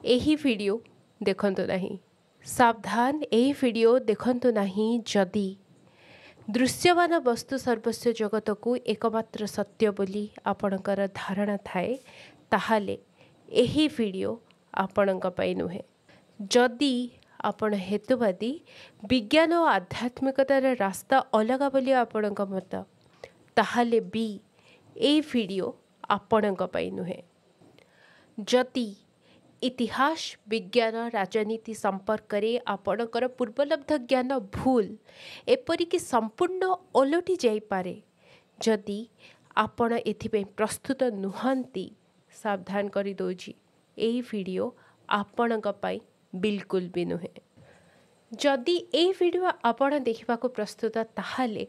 एही वीडियो देखंतु नहीं। सावधान, एही वीडियो देखंतु नहीं जदि दृश्यमान वस्तु सर्वस्व जगत को एकमात्र सत्य बोली आपणकर धारणा थाए ताहाले एही वीडियो आपणक पई नुहे। जदि आपण हेतुवादी विज्ञान और आध्यात्मिकतार रास्ता अलगा बोली आपणक मत ताहाले भी ए वीडियो आपणक पई नुहे। जदि इतिहास विज्ञान राजनीति संपर्क में आपणकर पूर्वलब्ध ज्ञान भूल एपरिक संपूर्ण ओलटि जाइपारे जदि आपण एथिपे प्रस्तुत नुहंती सावधान करी दोजी एही वीडियो आपणक पई बिल्कुल भी नुहे। जदि ए वीडियो आपण देखा प्रस्तुत ताहाले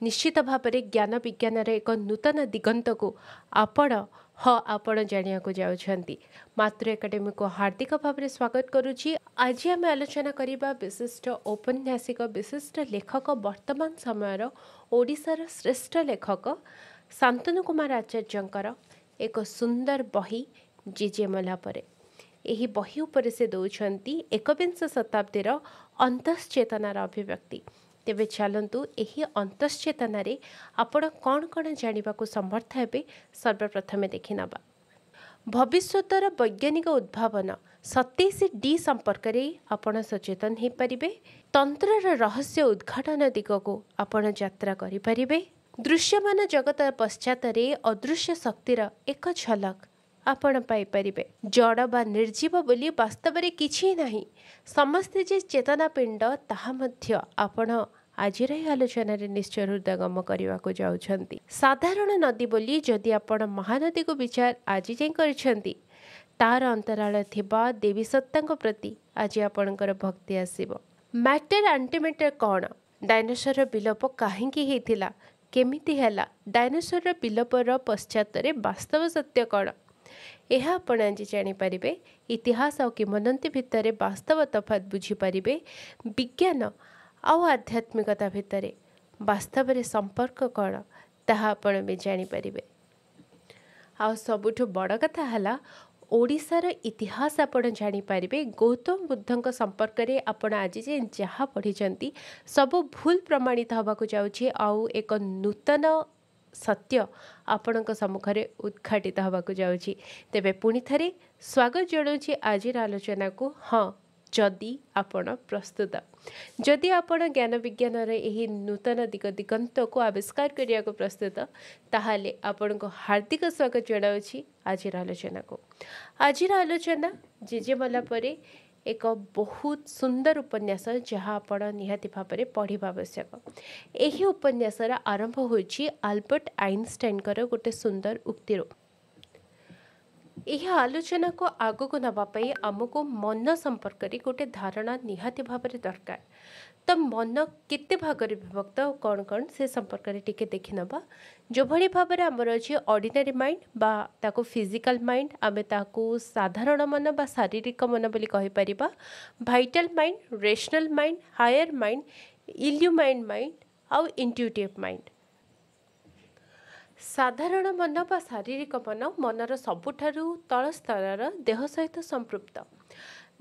निश्चित भाव में ज्ञान विज्ञान एक नूतन दिगंत को आपण आपण जानिया को जाउछंती। मातृ एकेडमी को हार्दिक भाव में स्वागत करुछि। आज आम आलोचना करिबा विशिष्ट औपन्यासिक विशिष्ट लेखक वर्तमान समयर ओडिशार श्रेष्ठ लेखक शांतनु कुमार आचार्यंकर एक सुंदर बही जीजे मला परे। एही बही उपरे से दौरान एकविंश शताब्दीर अंतश्चेतनार अभिव्यक्ति। तेबे चलतु एही अंतश्चेतनारे आपण कौन कौन जानिबा को समर्थ हेबे सर्वप्रथमे देखि नबा। भविष्यतर वैज्ञानिक उद्भावन 27D संपर्क में आपण सचेतन हो पारिबे। तंत्रर रहस्य उद्घाटन दिग को आपण यात्रा करि पारिबे। दृश्यमान जगत पश्चात अदृश्य शक्तिर एक झलक आपण पाई परिबे। जड़ बा निर्जीव बोली वास्तव में किछि नाही, समस्ते जे चेतना पिंड ताहा मध्य आपण आज आलोचन निश्चय हृदयगम करने को जाउछंती। साधारण नदी बोली जदि आपण महानदी को विचार आज जाए करछंती तार अंतराल थिबा देवी सत्ता प्रति आज आपणकर भक्ति आसीबो। मैटर एंटीमेटर कौन, डायनोसर विलोप काहेकि हेतिला, केमिति हैला, डायनोसर विलोपर पश्चात वास्तव सत्य कौन यह आपण आज जानीपारे। इतिहास और किंवदंती भितर वास्तव तफात बुझीपारे। विज्ञान आउ आध्यात्मिकता भितर वास्तव में संपर्क कौन ताहा आपण भी जानीपारे। आ सबुठ बड़ कथा है ओडिशार इतिहास आपण जानीपारे। गौतम बुद्धंक संपर्क में आपण आज जहाँ पढ़ी सब भूल प्रमाणित होगा जाउछि। आउ एक नूतन सत्य आपणक सम्मुखें उद्घाटित होगा जाउछि। तेबे पुणी थरे स्वागत जनाऊँगी आज आलोचना को। हाँ, जदि आपण प्रस्तुत, जदि आपण ज्ञान विज्ञान यही नूतन दिगंत को आविष्कार करने को प्रस्तुत ताहाले आपण को हार्दिक स्वागत जनाऊँगी आज आलोचना को। आज आलोचना जेजे मला परे एक बहुत सुंदर उपन्यास जहाँ आपण निहाती भाव में पढ़ा आवश्यक। यही उपन्यासर आरंभ होइछि आल्बर्ट आइनस्टाइन गोटे सुंदर उक्तिर। यह आलोचना को आग को नापी आमको मन संपर्क में गोटे धारणा निहाती भाव में दरकार। तो मन केते भाग में विभक्त कौन कौन से संपर्क में टिके देखि नबा। जो भली भाव में आमर अच्छे ऑर्डिनरी माइंड बा ताको फिजिकल माइंड आमे ताको साधारण मन बा शारीरिक मन बोली कहि परिबा। Vital mind, rational mind, higher mind, illumined mind आउ इंट्यूटिव माइंड। साधारण मन बा शारीरिक मन मनर सबुठारु तल स्तर देह सहित संपृक्त।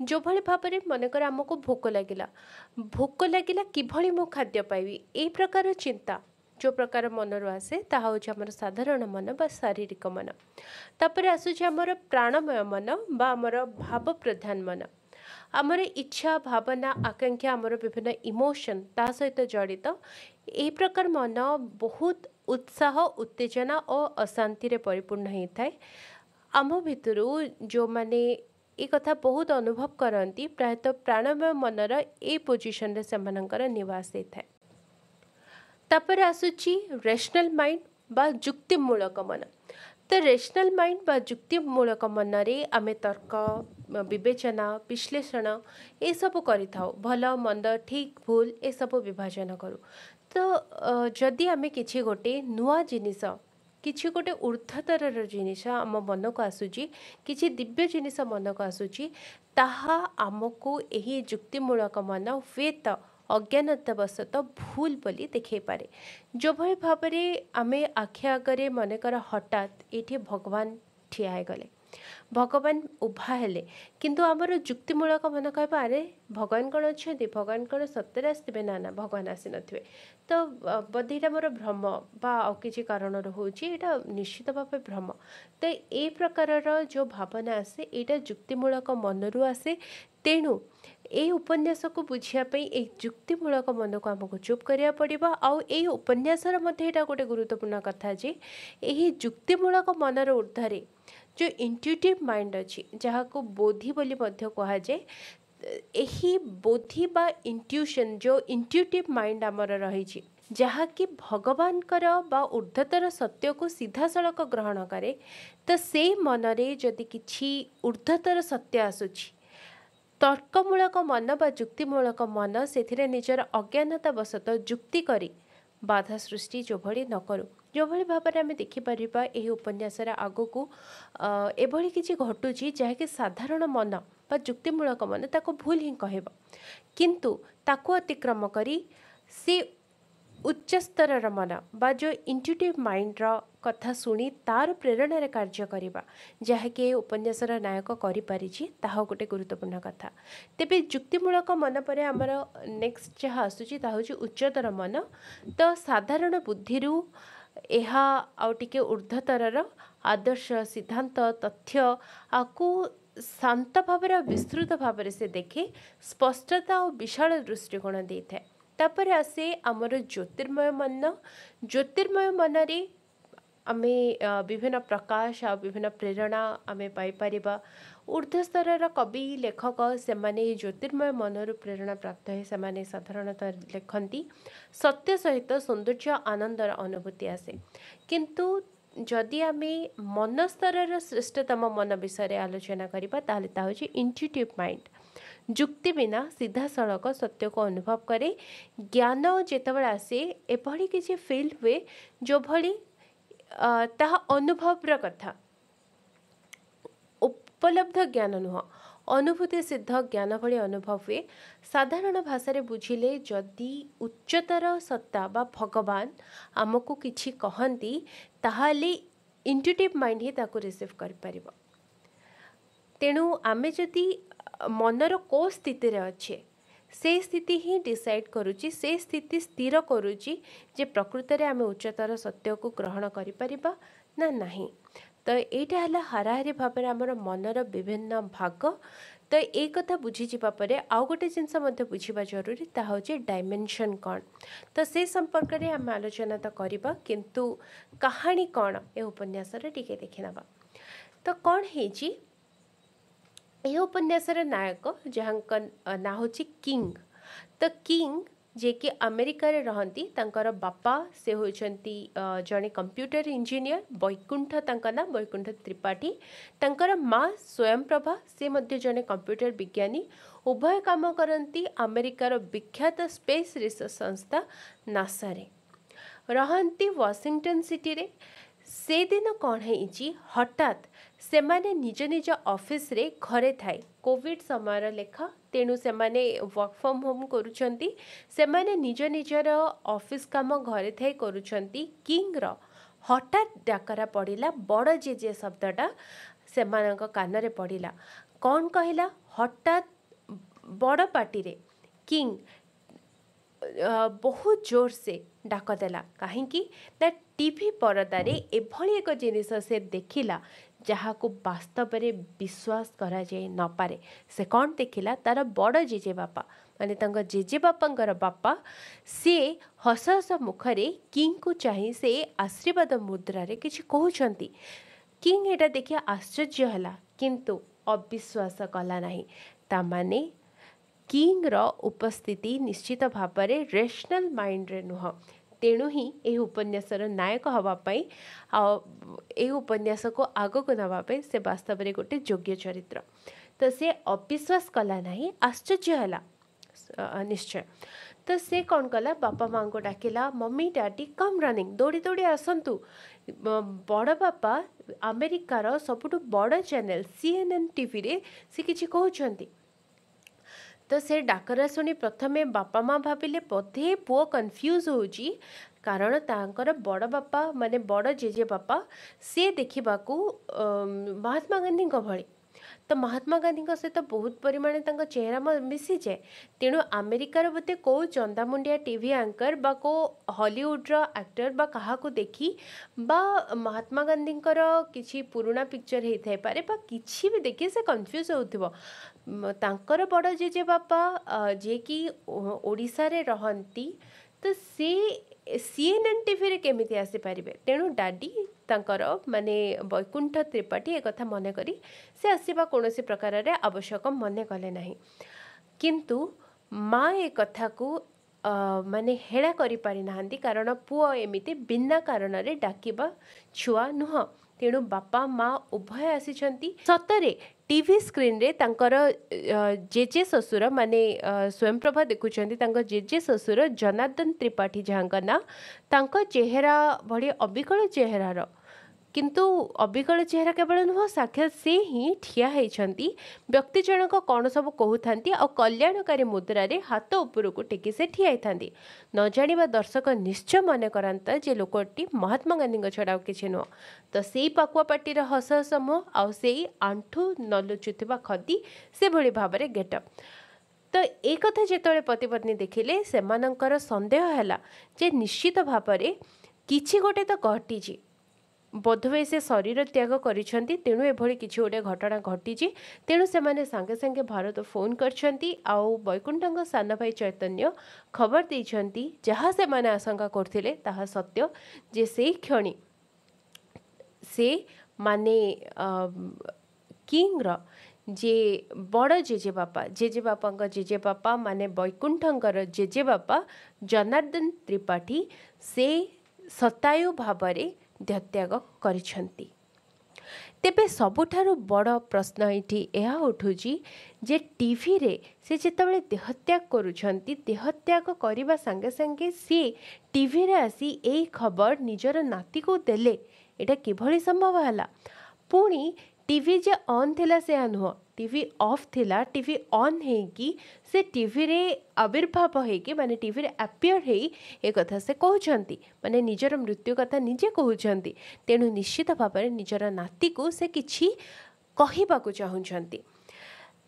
जो भली भाव में मनकर आमको भोक लगिला किभली मो खाद्य पाइबी ए प्रकार चिंता जो प्रकार मनर आसे ताहा होछि हमर साधारण मन बा शारीरिक मन। तापर आसुछि हमर प्राणमय मन बा हमर भाव प्रधान मन। आमर इच्छा भावना आकांक्षा आमर विभिन्न इमोशन ता सहित जड़ित ए प्रकार मन बहुत उत्साह उत्तेजना और अशांति रे परिपूर्ण होता है। आम भितर जो माने ये कथा बहुत अनुभव करती प्रायतः प्राणमय मनर ए पोजिशन रे सेमानंकर निवास होता है। तापर आसुची रेशनल माइंड बा युक्तिमूलक मन। तो रेशनल माइंड बा युक्तिमूलक मन रे आमे तर्क विवेचना विश्लेषण ये सब करिथाउ। भल मंद ठीक भूल ये सब विभाजन करूँ। तो जदि आमे किछि गोटे नुआ जिनिस किछि गोटे ऊर्ध्वतर जिनिस आम मन को आसूची किछि दिव्य जिनिस मन को आसूची ताहा आमको एही युक्तिमूलक मन हुएत अज्ञानतावशत भूल बोली देखै पारे। जो भाव में आमे आखि आगे मनकर हठात ये भगवान ठिया गले भगवान उभा हेले किंतु आमर जुक्तिमूलक मन कह अरे भगवान कौन अच्छा भगवान कौन सत्य आसवे ना ना भगवान आसी नथिबे तो बोधे यहाँ मोर भ्रम बा कि कारण होता निश्चित भाव भ्रम तो ये प्रकार जो भावना आसे यहाँ जुक्तिमूलक मनरू आसे तेणु ये उपन्यास को बुझापी एक जुक्तिमूलक मन को आमको चुप करा पड़ो आउ उपन्यासर मध्य गोटे गुरुत्वपूर्ण कथा जे यही जुक्तिमूलक मनर ऊर्धरे जो इंट्यूटिव माइंड अच्छी जहाँ को बोधि बोली कहुए यही बोधि बा इंट्यूशन जो इंट्यूटिव माइंड आमर रही जहाँकि भगवान बा ऊर्ध्वतर सत्य को सीधा सड़क ग्रहण करे तो से मनरे जदि किछि ऊर्ध्वतर सत्य आसुछि तर्कमूलक मन बा जुक्तिमूलक मन से निजर अज्ञानता वशतः जुक्ति करी बाधा सृष्टि जो भली न करूँ जो भली भाव में आम देखिपर यही उपन्यास आग को एभली किसी घटुची जहाँकि साधारण मन बा जुक्तिमूलक मन ताको भूल ही कहब किंतु ताको अतिक्रम करी से उच्च स्तर मन बा जो इंट्यूटिव माइंड रो कथा शुणी तार प्रेरणा कार्य करवा जहाँकि उपन्यासर नायक करिपारिछि गोटे गुरुत्वपूर्ण कथा तेबे जुक्तिमूलक मन पर आमर नेक्स्ट जहाँ आसूची ताहूची उच्चतर मन तो साधारण बुद्धि यह आउ टिके ऊर्ध्वतर आदर्श सिद्धांत तथ्य आकु शांत भाव विस्तृत भाव से देखे स्पष्टता और विशाल दृष्टिकोण दे था तापर आसे आमर ज्योतिर्मय मनरे आमे विभिन्न प्रकाश आ विभिन्न प्रेरणा आमे पाई परिबा ऊर्ध्वस्तर कवि लेखक से माने ज्योतिर्मय मनरु प्रेरणा प्राप्त है से साधारणतः लेखन्ति सत्य सहित सौंदर्य आनंदर अनुभूति आसे किंतु जदि आमे मन स्तर श्रेष्ठतम मन विषय आलोचना करिबा ताले ता होछि इंट्यूटिव माइंड जुक्ति बिना सीधा सड़क सत्य को अनुभव करे ज्ञान जेतबेले आसे एभली किछि फील हुए जो भली ताहा अनुभवर कथा उपलब्ध ज्ञान नुह अनुभूति सिद्ध ज्ञान भली अनुभव हुए साधारण भाषा रे बुझिले जदि उच्चतर सत्ता बा भगवान आमको किछि कहंती ताहाले इंट्यूटिव माइंड ही ताको रिसीव कर परिबो तेणु आमे जदि मनर को स्थिति रे अच्छे से स्थिति ही डिसाइड करुची से स्थिति स्थिर करुची जे प्रकृत रे आमे उच्चतर सत्य को ग्रहण करि परिबा ना नहीं तो यहाँ है हाराहारी भाव में आमर मनर विभिन्न भाग तो ये कथा बुझी जावा परे आउ गोटे जिनस बुझा जरूरी ता होची डायमेंशन कौन तो से संपर्क में आम आलोचना तो करवा किंतु कहानी कौन ए उपन्यास टिके देखि नबा तो कौन है यह उपन्यासर नायक जहाँ ना होची किंग तो किंग जे कि अमेरिका रे रहंती तांकर बापा से होचंती जने कंप्यूटर इंजीनियर वैकुंठ तांका ना वैकुंठ त्रिपाठी तांकर माँ स्वयं प्रभा से मध्य जने कंप्यूटर विज्ञानी उभय काम करती अमेरिकार विख्यात स्पेस रिसर्च संस्था नासा रे रहंती वाशिंगटन सिटी रे से दिन कौन है हठात से माने निज निज ऑफिस रे घरे थाए कोविड समय लेखा तेणु से माने वर्क फ्रॉम होम करुछंती से माने निज निजर ऑफिस काम घरे थाए करुछंती किंग रो हठात डाकरा पड़िला बड़ जे शब्दटा से मानक कान रे पड़िला कौन कहला हठात बड़ पार्टी रे किंग बहुत जोर से डाक देला कहीं ना टीवी परदारे एभली एक जिनिस से देखिला जहाँ को वास्तव में विश्वास करा जाए न पारे से कौन देखिला तार बड़ जेजे बापा माने तांका जेजे बापांकर बापा से हस हस मुखरे किंग को चाही से आशीर्वाद मुद्रा रे किछि कहउछंती किंग एटा देखि आश्चर्य हला किंतु अविश्वास कला नाही ता माने किंग रो उपस्थिति निश्चित भाव में रेशनल माइंड रे नुह तेणु ही यह उपन्यासर नायक हवापाई यह उपन्यास को आग को नापी से वास्तव में गोटे योग्य चरित्र तो से अविश्वास कला नहीं आश्चर्य हला निश्चय तो से कौन कला बापा माँ को डाकिला मम्मी डैडी कम रनिंग दौड़ी दौड़ी आसतु बड़ बापा अमेरिकार सबुठ बड़ चैनल CNN टीवी रे से किछि कहउछंती तो से डाकरा शुणी प्रथमे बापा माँ भाविले बोधे पुओ कन्फ्यूज होउची कारण तांकर बड़ बापा माने बड़ जेजे बापा से देखा महात्मा गांधी भली तो महात्मा गांधी सहित बहुत परिमाण चेहरा मिसी जाए तेणु आमेरिकार बोधे कौ चंदामुंडिया टीवी एंकर बा को हॉलीवुड्र एक्टर बा क्या देखी बा महात्मा गांधी किसी पुराना पिक्चर होता है बा किसी भी देखी से कन्फ्यूज हो तांकर बड़ जेजे बापा जे कि ओडिशा रे रहंती तो सी सीएनएन टीवी रे केमिति आसी पारिबे तेणु डाडी तांकर माने वैकुंठ त्रिपाठी एक कथा मने करी से आसीबा कोनोसी प्रकार रे आवश्यक मने कले नाही किंतु माँ ए कथा को माने हेड़ा करि पारि नाहंती कारण पुओ एमिति बिना कारण रे डाकिबा छुआ नुह तेणु बापा माँ उभय आसीछंती सतरे टीवी स्क्रीन रे तांकर जेजे ससुर माने स्वयंप्रभा देखुछंती तांकर जेजे ससुर जनार्दन त्रिपाठी जहाँका ना तांकर चेहरा भड़ी अबिकल चेहरार किंतु अबिकल चेहरा केवल नुह साक्षात से ही ठिया होती व्यक्ति जनक कौन सब कहते और कल्याणकारी मुद्रा रे हाथ उपरकू टेकी से ठिया होती न जानिबा दर्शक निश्चय मन कराता जे लोकटी महात्मा गांधी छड़ा किसी नुह तो से पाकुआ पार्टीर हस हस मुह आउ से आंठू न लुचुवा खदी से भली भाव में गेटअप तो एक कथा जिते पति पत्नी देखिले सेमानंकर संदेह है जे निश्चित भाव में किछि गोटे तो घटी बोधवे से शरीर त्याग करिसेंती तेणु एभली किछि गोटे घटना घटी तेणु से माने सांगे सांगे भारत फोन करछंती आउ वैकुंठंग सान भाई चैतन्य खबर देइछंती जहाँ से माने आशंका करथिले ताहा सत्य जे से क्षणी से माने किंग जे बड़ जेजे बापा माने वैकुंठंकर जेजे बापा जनार्दन त्रिपाठी से सतायु भावरे देहत्याग करिछंती तेबे सबुठारु बड़ प्रश्न ये यह उठुची जे टीवी रे से जितेबाला देहत्याग करुछंती देहत्याग करने संगे संगे सी टीवी रे आसी ए खबर निजर नाती को देले एटा किभली संभव है पुणी टीवी जे ऑन थिला से नुह टीवी ऑफ थिला टीवी ऑन हेकी से टीवी रे आविर्भाव हेकी माने टीवी रे अपियर हेई ए कथा से कहउछंती माने निजर मृत्यु कथा निजे कहउछंती तेणु निश्चित भाव में निजर नाती को से किछि कहिबाकू चाहुछंती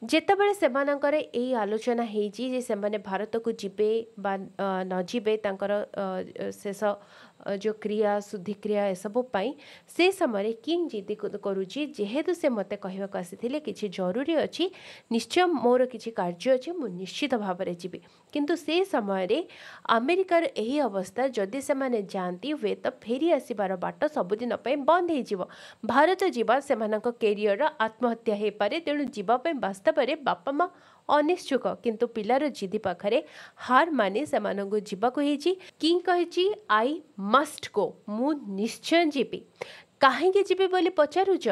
जेतेबेले सेमानंकर एई आलोचना हेजी जे सेमाने भारत को जिबे बा न जिबे तांकर शेष जो क्रिया शुद्धि क्रिया एसबू पाई से समय किंग जिद करुच्ची जेहेतु से मते कहवाक आसी किछि जरूरी अच्छी निश्चय मोर किछि कार्य अच्छे मु निश्चित भाव में जीवी किंतु से समय रे अमेरिकार यही अवस्था जदि से माने जाती हुए तो फेरी आसबार बाट सबुदिन बंद हो भारत जीवा से कैरियर आत्महत्या हो पारे तेणु जीवाई वास्तव में बापा माँ अनिश्चुक किंतु पिलार जिदी पाखरे हार मानी से जीवाकू किंग कही आई मस्ट गो मु निश्चय जीवी कहीं जीवी बोली पचारुच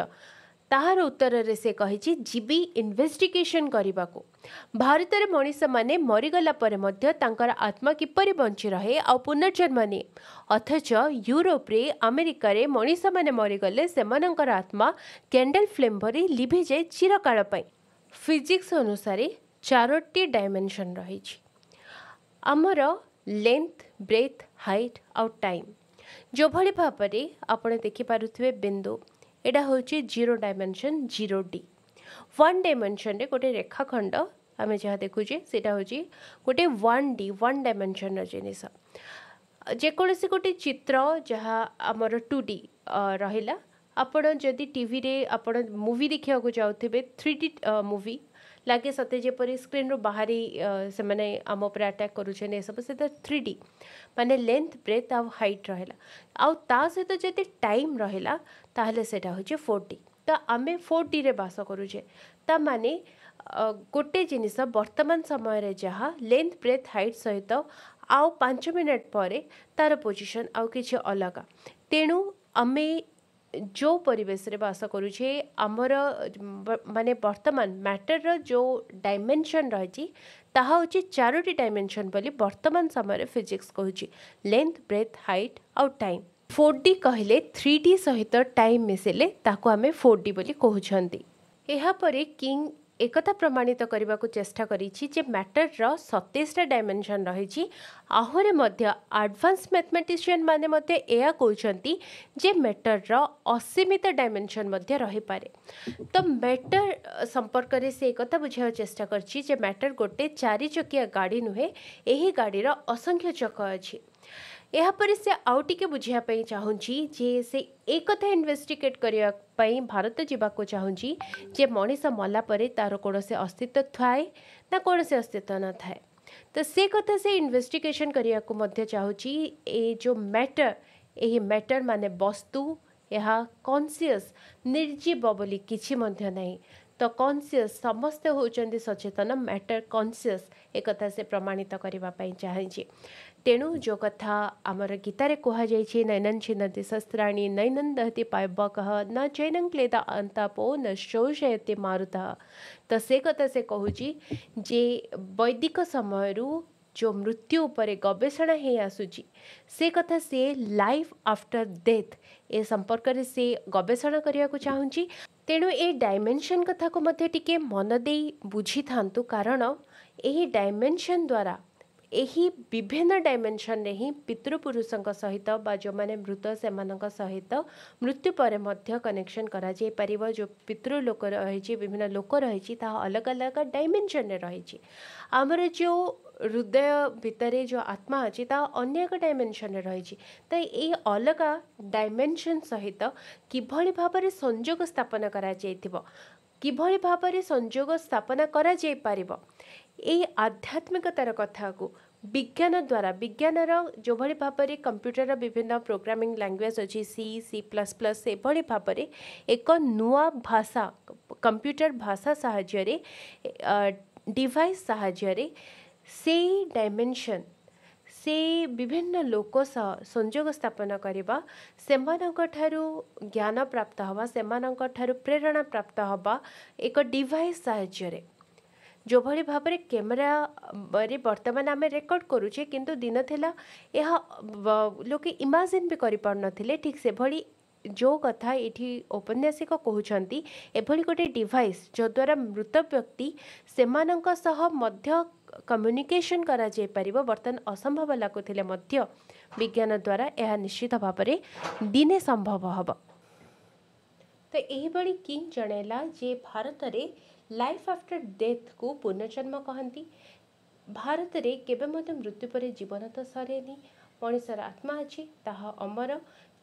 ताहार उत्तर रे से कही जीवी इन्वेस्टिगेशन करने को भारत में मनीष माने मरीगला परे मध्य तांकर आत्मा किपरि बंची रहे आ पुनर्जन्म निये अथच यूरोप रे अमेरिका रे मनीष माने मरीगले सेमानंकर आत्मा कैंडल फ्लेम भरी लिभि जाए चिरकाल पई फिजिक्स अनुसार 4टी डायमेंशन रही आमर लेंथ ब्रेथ हाइट आउ टाइम जो भली भाव में आपण देखिपे बिंदु एटा होची 0 डायमेंशन 0D 1 डायमेंशन रे गोटे रेखाखंड आम जहाँ देखुचे सेटा होची गोटे 1D 1 डायमेंशन जिनिस जेकोसी गोटे चित्र जहाँ आमर 2D रहिला आपण जदि टीवी रे आपण मूवी देखा जाऊे 3D मूवी लगे सते जेपरी स्क्रीन रो बाहरी से माने आम पर अटैक करुछन सब से 3D माने लेंथ ब्रेथ आ हाइट रहिला आउ ता सहित जदि टाइम रहिला ताहले सेटा होचे 4D तो आमे 4D रे बास करूचे ता माने गोटे जिनिस वर्तमान समय रे जहाँ लेंथ ब्रेथ हाइट सहित आउ 5 मिनट पर तार पोजिशन आउ किछि अलग तेणु आमे जो परिवेश रे बास करुछे आमर माने वर्तमान मैटर रो जो डायमेंशन रही ताहा होची 4टी डायमेंशन बोली वर्तमान समय फिजिक्स कहूची लेंथ ब्रेथ हाइट आउ टाइम 4D कहले 3D सहित टाइम मिसेले ताको आमे 4D बोली कहउछंती एहा परे किंग एकता प्रमाणित करने को चेष्टा करी मैटर 27टा डायमेंशन रही आहरी एडवांस मैथमेटिशियन माने यह कहते जे मैटर असीमित डायमेंशन रही पारे। तो मैटर संपर्क में से एक बुझा चेष्टा कर मैटर गोटे 4 चकिया गाड़ी नुहे, यही गाड़ीर असंख्य चक अच्छी। यापर से आउ टिके बुझापी चाहूँगी जे से एक कथा इन्वेस्टिगेट करने भारत जावाक चाहूँगी जे मनीष मला परे तार कौन से अस्तित्व थाए ना कौन से अस्तित्व न थाए। तो से कथा से इन्वेस्टिगेशन करने को चाहूँगी ए जो मैटर यही मैटर माने वस्तु यह कॉन्शियस निर्जीव बोली किछि मध्य नहीं। तो कॉन्शियस समस्ते होचंदी सचेतन मैटर कॉन्शियस एक कथा से प्रमाणित करने चाहिए। तेणु जो कथा आमर गीतारे कहुई नैनं छिन्नति शस्त्राणि नैनं दहति पावकः न चैनं क्लेद अंतापो न शोषयति मारुतः। तो से कथा से कहूँ जे वैदिक समय जो मृत्यु उपरे गवेषणा हो आसूची से कथा से लाइफ आफ्टर डेथ ए संपर्क में से गवेषणा करने को चाहूँगी। तेणु ए डायमेंशन कथा को मध्य टिके मन दे बुझी थांतु कारण यही डायमेंशन द्वारा यही विभिन्न डायमेंशन रे ही पितृपुरुषों सहित बा जो माने मृत से सहित मृत्यु पर मध्य कनेक्शन करा जाय परिबो। जो पितृलोक रही विभिन्न लोक रही अलग अलग डायमेंशन रे रही आमर जो हृदय भितरे जो आत्मा अच्छी अन्य एक डायमेंशन रे रही। तो ये अलग डायमेंशन सहित किभली भाबरे संयोग स्थापन करा जायथिबो किभली भाबरे संयोग स्थापना करा जाय परिबो ये आध्यात्मिकतार कथा को विज्ञान द्वारा विज्ञानर जो भली भाबरे कंप्यूटर विभिन्न प्रोग्रामिंग लैंग्वेज अच्छी सी प्लस प्लस से भली भाबरे एक नुआ भाषा कंप्यूटर भाषा साहाय्य डिवाइस साहाय्य से डायमेंशन से विभिन्न लोक संयोग स्थापन करवा सेमानक ठारू ज्ञान प्राप्त हवा सेमानक ठारू प्रेरणा प्राप्त हवा एक डिवाइस साहाय्य जो भली भाबरे कैमेरा रे वर्तमान आम रेकर्ड करुचे किंतु दिन थिला यह लोके इमाजिन भी करि पार नथिले। ठीक से भली जो कथा ये औपन्यासिक कहउछंती एभली गोटे डिवाइस जो द्वारा मृत व्यक्ति सेमानक सह मध्य कम्युनिकेशन करा जाय परिबो वर्तमान असंभव लागुथिले मध्य विज्ञान द्वारा यह निश्चित भाबरे दिने संभव हब। तो यही बड़ी किंग जणेला जे भारत रे लाइफ आफ्टर डेथ को पुनर्जन्म कहती। भारत रे केबे मते मृत्यु पर जीवन तो सरेनी मनीषर आत्मा अच्छी ताहा अमर।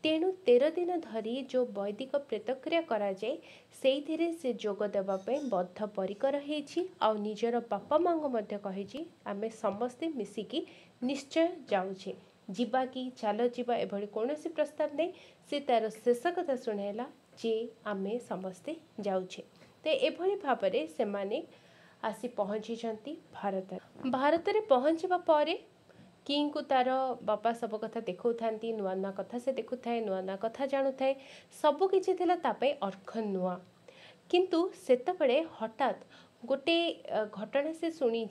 तेणु 13 दिन धरी जो वैदिक प्रेतक्रिया करा जाए से से जोग देवाई बद्ध परिकर होइछि आ निजर बापा माँ को मध्य कहिछि आमे समस्ते मिसिकी निश्चय जाउछे जीवा कि चाल जीवा एभली कौनसी प्रस्ताव नहीं। से तार शेष कथा शुणेला जे आमे समस्ते जाउछे। तो एभली भाबरे सेमाने आसी पहुँची भारत रे पहुँचवा परे किंग को तार बापा सब कथा देखौ थांती नुआ नुआ कथा से देखु थाए नुआ नुआ कथा जानु थाए सब किछि थिला तापे अर्थ नुआ। किंतु सेतबेले हठात गोटे घटना से शुणी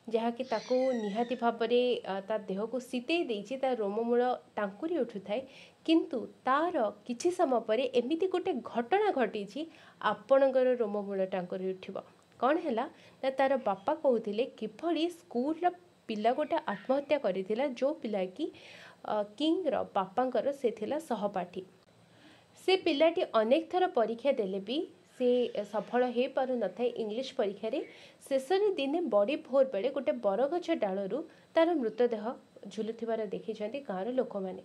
जहाँकि ताको निहाती भाबरे ता देह को सीते देछि ता रोममूल टांकुरी उठु थाए किंतु तार किछि समय परे एमिति गोटे घटना घटी आपणकर रोममूल टांकुरी उठिबो। कौन है ना तार बापा कहते किभली स्कूल पिला गोटे आत्महत्या करिथिला जो पिला कि किंग रो बापांकर से थिला सहपाठी। से पिलाटी अनेक थर परीक्षा देले भी से सफल हो पारु न थाए इंग्लिश परीक्षा रे शेषरे दिने बड़ी भोर बेले गोटे बरगछ डालरू तार मृतदेह झुलुथिबार देखिछन्ती गाँव लोक मैंने।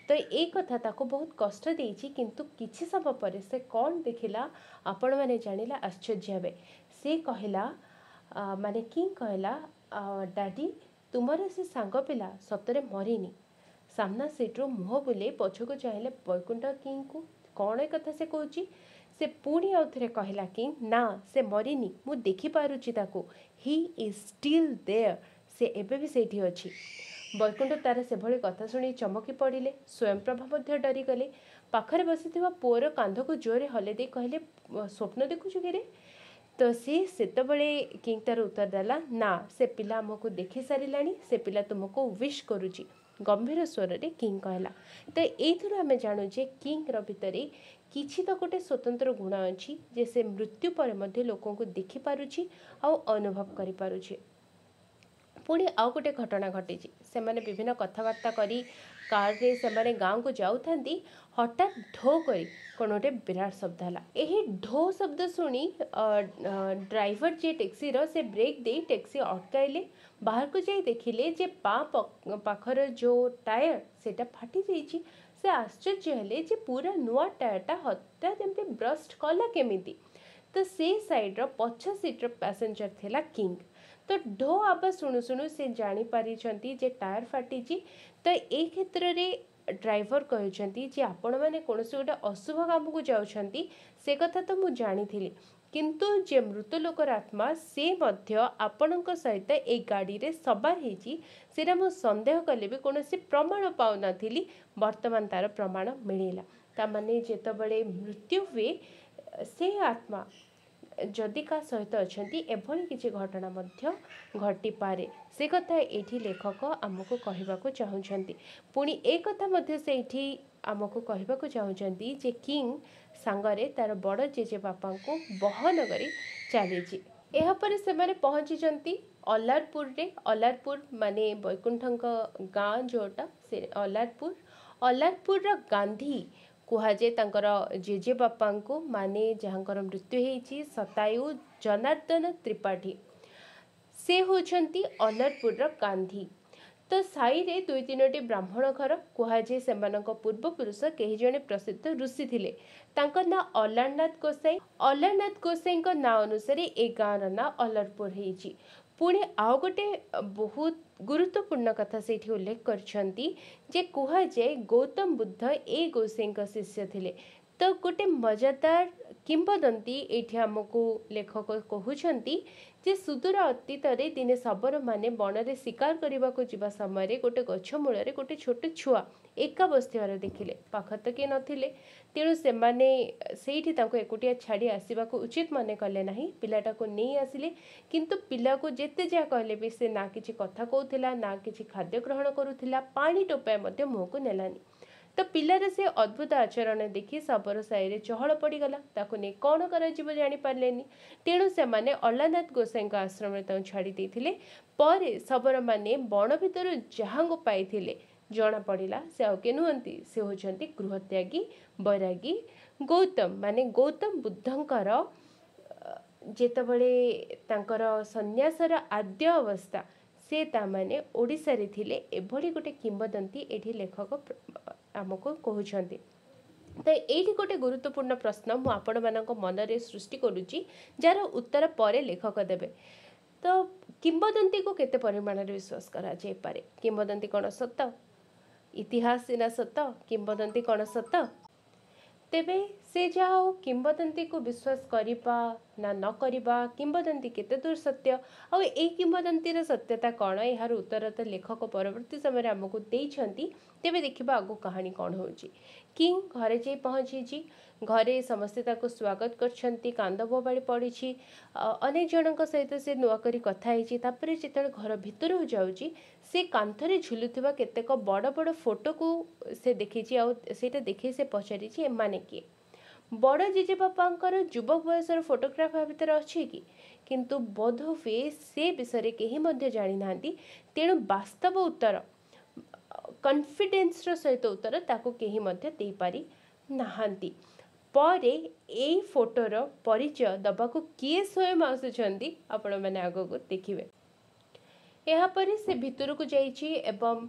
तो ये कथा ताको बहुत कष्ट देछि किंतु किछि समय पर से कौन देखिला आपण मैंने जानिला आश्चर्य हेबे। से कहला माने किंग कहला डैडी तुमर से सांग पिला सतरे मरीनी। सामना सीट्रु मुह बुले पछको चाहिए वैकुंठ किंग को कौन एक कथा से कहूँ से पुणी आउ थे कहला किंग ना से मरीनी मु देखि पारुची ताको ही इज स्टिल देयर से एबे भी सेठी अछि। वैकुंठ तार से भली कथा शुणी चमकी पड़े स्वयंप्रभा डरीगले पाखरे बसी पुअर कांध को जोरे हले दे कहले स्वप्न देखुछु कि रे। तो सी सेतबले किंग तार उत्तर देला ना से पिला आमको देखि सारिलानी से पिला तुमको विश करुची गंभीर स्वर रे किंग कहला। तो ये आम जानूचे किंग भितर किछि तो गोटे स्वतंत्र गुण अछि जे से मृत्यु पर मध्य लोकों को देखि पारुछि आ अनुभव करि पारुछि। पुणी आउ गोटे घटना घटी से माने विभिन्न कथबार्ता करी कार रे से माने गाँव को जाऊथांती हठात ढो करी कौन गोटे विराट शब्द है यही ढो शब्द शुणी ड्राइवर जे टैक्सी रो से ब्रेक दे टैक्सी अटकाइले बाहर को जाई देखिले जे पाखर जो टायर सेटा फाटी जाइछि। से आश्चर्य हेले जे पूरा नुआ टायरटा हठात एमती ब्रस्ट कला केमिति। तो से साइड रो पछ सीट रो पैसेंजर थिला किंग। तो ढो आवाज शुणु शुणु से जानी पारी जे टायर फाटी। तो ए क्षेत्र रे ड्राइवर कहते जे आपण मैंने कौन गोटे अशुभ काम को जाउछंती से कथा तो मु जानी थी किंतु जे मृत लोकर आत्मा से मध्य आपणक सहित ए गाड़ी रे सवार होइछि सेरा मु संदेह कले भी कौन प्रमाण पाउ नथिली। वर्तमान तार प्रमाण मिलिला ता माने जेतबेले मृत्यु हुए से आत्मा जदि का सहित अच्छी एभली किसी घटना मध्य घटी पारे से कथा एठी लेखक आमको कहबाको चाहुछंती। पुणी एक कथा मध्य से एठी आमको कहबाको चाहुछंती जे किंग सांगरे तार बड़ जेजे बापा को बहन करी चलीछि। एहा परे से माने पहुंची अलारपुर रे। अलारपुर माने बैकुंठंक गाँ जोटा से अलारपुर गांधी कुहाजे तांकर जेजे बापा को माने जहाँकर मृत्यु होइछि शतायु जनार्दन त्रिपाठी से होछंती अलारपुर गांधी। तो साई रे दुई तीनोटी ब्राह्मण घर कुहाजे सेमानक पूर्वपुरुष कहीं जने प्रसिद्ध ऋषि थिले। तांकर ना अलारनाथ गोसाई ना अनुसार ए गाँव ना अलारपुर होइछि। पुणे आउ गोटे बहुत गुरुत्वपूर्ण कथा से उल्लेख करछंती जे कुहाजे गौतम बुद्ध ए गोसाई शिष्य थिले। तो गोटे मजादार किंबदंती एठी आमको लेखक कहउछंती जे सुदूर अतीत रे दिने शबर माने वन रे शिकार करने को जिबा समय गोटे गछ मूल गोटे छोट छुआ एका बसथिबार देखिले। पाख तो किए नथिले तेणु से माने सेठी तांको एकुटिया छाड़ी आसीबाको उचित मने कले नाही। पिलाटा को नहीं आसिले किंतु पिला को जेते जा कहले भी से ना किछि कथा कहउथिला ना किछि खाद्य ग्रहण करुथिला पानी टोपाए मध्य मुह को नेलानी। तो पिलार से अद्भुत आचरण देखि शबर साई चहल पड़गला ताकू नहीं कौन कर जानी पार्लेनी। तेणु से माने अलारनाथ गोसाई आश्रम में छाड़ी देथिले। पर शबर माने बण भितर जहाँ को पाइथिले जना पड़ा से आगे नुहंती से होचंती गृहत्यागी बैरागी गौतम माने गौतम बुद्धंकर जेतबेले तांकर सन्यासर आद्य अवस्था से तामाने ओडिसा रे थिले एभली गोटे किंबदंती एठी लेखक आमको कहउछंती। तो ये गोटे गुरुत्वपूर्ण प्रश्न मु आपण मानक मन रे सृष्टि करुची जार उत्तर परे लेखक देबे। तो किंबदंती को केते परिमाण रे विश्वास करा जाय पारे? किंबदंती कोन सत्य? इतिहास सिना सत्य, किंबदंती कोन सत्य? तेबे से जाओ किंबदंती को विश्वास करिबा ना न करिबा, किंबदंती केते दूर सत्य आ ए किंबदंती सत्यता कौन यार उत्तर तो लेखक परवर्ती समय आमको देइछंती। तेबे देखिबा आगो कहानी कौन होची। किंग घरे जे पहुंची घरे समस्ते ताको स्वागत करछंती कांद बोबाड़ी पड़ी अनेक जनक सहित से नुआ करी कथा होती। जिते घर भितर हो जाउची से कांथरे झुलुथिबा केतेक बड़ बड़ फोटो को से देखी आटा देखी से पचारि एमाने किए बड़ जेजे बापांकर युवक बयसर फोटोग्राफ भितर अच्छी कि किंतु बोध हुए से विषय कहीं मध्य जानी नांती। तेणु वास्तव उत्तर कॉन्फिडेंस सहित उत्तर ताको कहीं मध्य दे पारी नाहांती। परे ए फोटोर परिचय दबाको किए स्वयं आसुछंती आपण माने आगो को देखिबे। यहाँ पर से भितर को जाइछि एवं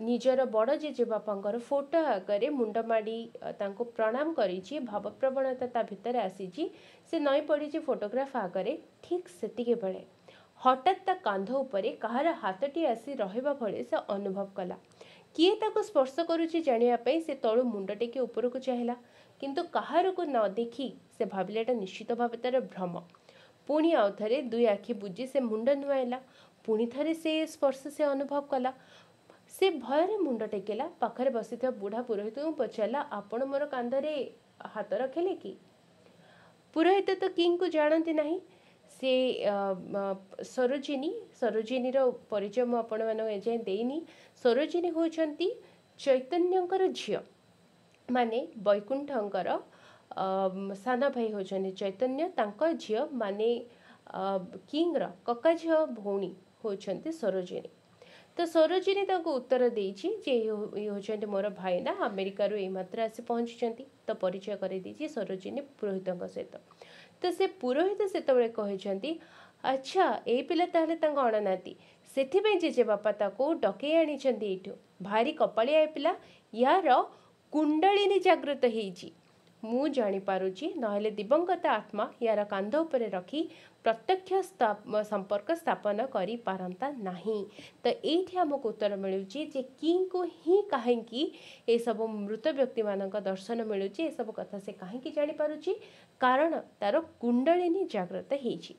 निजर बड़ जेजे बापांकर फोटो आगे मुंड माड़ी तांको प्रणाम करिछि। भाव प्रवणता ता भितर आसीछि से नई पड़ी फोटोग्राफ आगे। ठीक सेतिके बेले हठात ता कांध उपरे कहार हाथटी आसी रहिबा भले से अनुभव कला। किए ताको स्पर्श करुछि जानिया पई से तळु मुंड टेके ऊपर को चाहला किंतु कहार को न देखी से भाविले एटा निश्चित भाव तार भ्रम। पुणी आउ थरे दुई आखि बुझी से मुंड नुआइला। पुणी थरे से स्पर्श से अनुभव कला। से भयर मुंड टेकेला। पाखरे बसिथा बुढ़ा पुरोहित को पचारा आपण मोर कांधरे हाथ रखेले कि? पुरोहित तो किंग को जानती नहीं। से सरोजिनी परिचय मु आपण मानक एजाएं देनी। सरोजिनी होचंती चैतन्यंकर झियो माने बैकुंठंकर सान भाई होचनी चैतन्य तांको झियो माने किंग्र कका झियो भौणी होचंती सरोजिनी। तो सरोजिनी तांको उत्तर देइछि जे ये होचंती मोर भाई ना अमेरिका रो ए मात्र आसी पहुंचीचंती। तो परिचय करै दिछि सरोजिनी पुरोहितଙ୍କ सहित। तो से पुरोहित सेतबेले कहैचंती अच्छा ए पिला ताहले तांको अणनाती सेथिबे जेजे बापा ताको डकै आनिचंती एठो भारी कपाळिया ए पिला यार कुंडलिनी जागृत हेइछि मु जानी पारुची नहेले दिवंगत आत्मा यार कांध उपरे रखी प्रत्यक्ष संपर्क स्थापन करी पारंता नहीं। तो एठी हमको उत्तर मिलुची जे किंग को ही काहेकि ए सब मृत व्यक्ति मानक दर्शन मिलुची ए सब कथा से काहेकि जानी पारुची कारण तार कुंडलिनी जागृत हेइछि।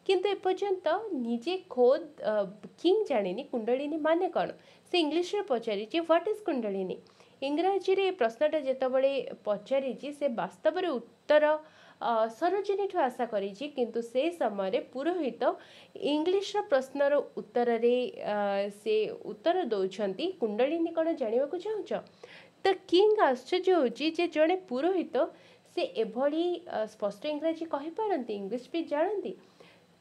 किंतु एपर्यंत निजे खोद किंग जानिनी कुंडलिनी माने कौन से इंग्लिश रे पचारिची व्हाट इज कुंडलिनी। इंग्राजी रे प्रश्नटा जेतबळे पचारिची से वास्तव रे उत्तर सरोजिनी ठु आशा करिछि किंतु से समय रे पुरोहित इंग्लिश रो प्रश्नर उत्तर रे से उत्तर दउछंती कुंडलिनी कोन जानिबा को चाहछ। तो किंग आश्चर्य होची जे जणे पुरोहित से एभली स्पष्ट इंग्राजी कहि पारंती इंग्लिश भी जानती।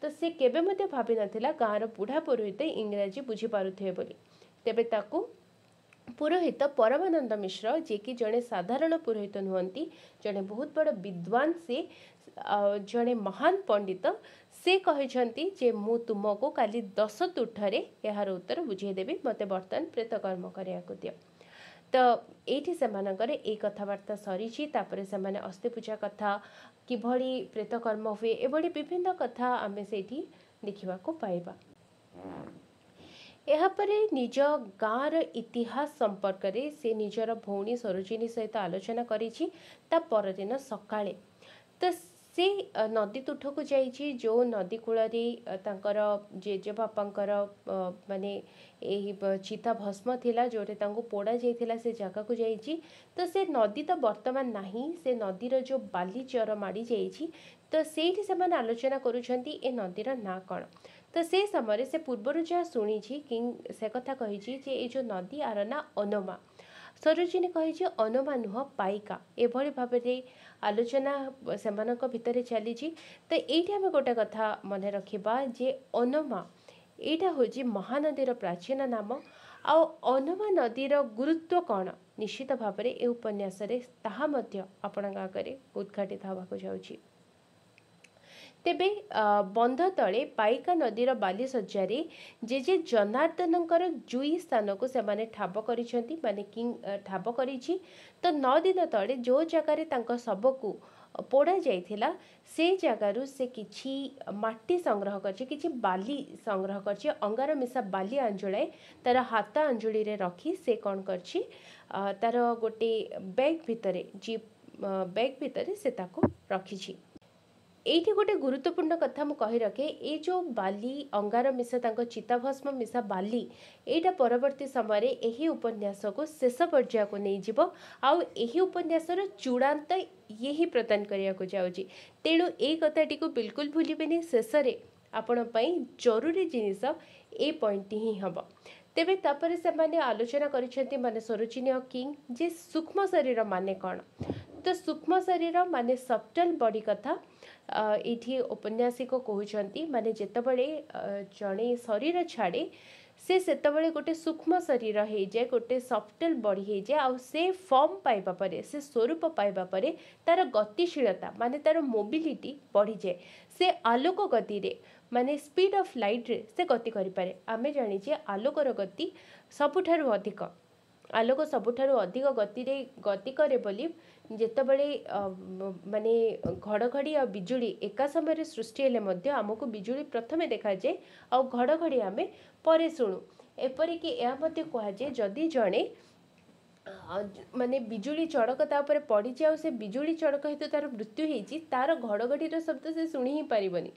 तो से केबे मते भाबी नथिला गाँर बुढ़ा पुरोहित इंग्राजी बुझी पारुथे बोली। तेबे ताकू पुरोहित परमानंद मिश्र जे कि जड़े साधारण पुरोहित नुहंती जड़े बहुत बड़ विद्वान से जड़े महान पंडित से कहते जे मु तुमको काली 10 तुठरे यार उत्तर बुझेदेवी मते बर्तमान प्रेतकर्म करिया को दियो। तो ये से कथबार्ता सरी से अस्थि पूजा कथा किभली प्रेतकर्म हुए एभली विभिन्न कथा आमे सेठी देखिबा को पाइबा। यापरे निज गाँर इतिहास संपर्क रे से निजर भौणी सरोजिनी सहित आलोचना करिछि। ता परदिन सकाळे तो से नदी तुठ को जाइछि जो नदी कूल तांकर जेजे बापांकर माने एही चिता भस्म थिला जोरे तांको पोड़ा जाइथिला से जगह को जाइछि। तो से नदी तो वर्तमान नाही से नदीर जो बाली चर माड़ी जाइछि। तो सेठी से माने आलोचना करूछंती ए नदीर ना कौन। तो से समय से पूर्वर जहाँ शुणी किंग से कथा कही जे ये जो नदी आर ना अनमा सरोजिनी कही अनमा नुह पाइका एभली भाव में आलोचना से भितर चली। तो ये आम गोटे कथा मन रखा जे अनमा यहाँ हूँ महानदीर प्राचीन नाम आ अनमा नदीर गुरुत्व कौन निश्चित भाव में ए उपन्यास आपण आगे उद्घाटित होगा जाऊँगी। तेबे बंध तले पाइका नदीर बाली सज्जारे जे जनार्दनकर जुई स्थान को से माने ठाब करिसेंती माने किंग ठाब करिछि। तो 9 दिन तले जो जगार तांको शव को पोड़ा जाइथिला से जगारु से किछि माटी संग्रह करछि किछि बाली संग्रह करछि अंगार मिसा बाली अंजुलाए तार हाथ अंजुली रे रखी से कौन करछि तार गोटे बैग भितरे जी बैग भितरे से ताको रखिछि। एठी गोटे गुरुत्वपूर्ण कथा मु कहि रखे ए जो बाली अंगार मिसा तांको चिताभस्म मिसा बाली एटा परवर्ती समय रे एही उपन्यास को शेष पर्याय को नहीं जीवो आउ एही उपन्यास रो चूड़ांत यही प्रदान करिया को जाउची। तेणु ए कथाटी को बिल्कुल भूलिबेनी शेष रे आपण पई जरूरी जिनिस ए पॉइंट ही हबो। तेबे तापर से माने आलोचना करिसेंती माने सरोजिनी और किंग जे सूक्ष्म शरीर माने कौन। तो सूक्ष्म शरीर माने सफ्टल बॉडी कथा ये उपन्यासिक कहते माने जेतबळे जड़े शरीर छाड़े से सेतबळे गोटे सूक्ष्म शरीर हो जाए गोटे सफ्टल बॉडी हो जाए आ से फॉर्म पाइबा परे से स्वरूप पाइबा परे तार गतिशीलता माने तार मोबिलिटी बढ़ी जाए से आलोक गति रे माने स्पीड ऑफ लाइट रे से गति करि पारे। आमे जानिचे आलोकर गति सबुठारु अधिक आलोक सबुठारु अधिक गति रे गति करे बोली जेतबळे माने घड़घड़ी और बिजुली एका समय सृष्टि हेले मध्य आमको बिजुली प्रथमे देखा जाए आ घड़घड़ी आमे परे शुणु एपरिक यह कह जाए जदि जड़े माने बिजुली चड़क तापर पड़ी जाए से बिजुली चड़क हेतु तार मृत्यु होती तार घड़घड़ी शब्द से शुणी ही पारिबनी।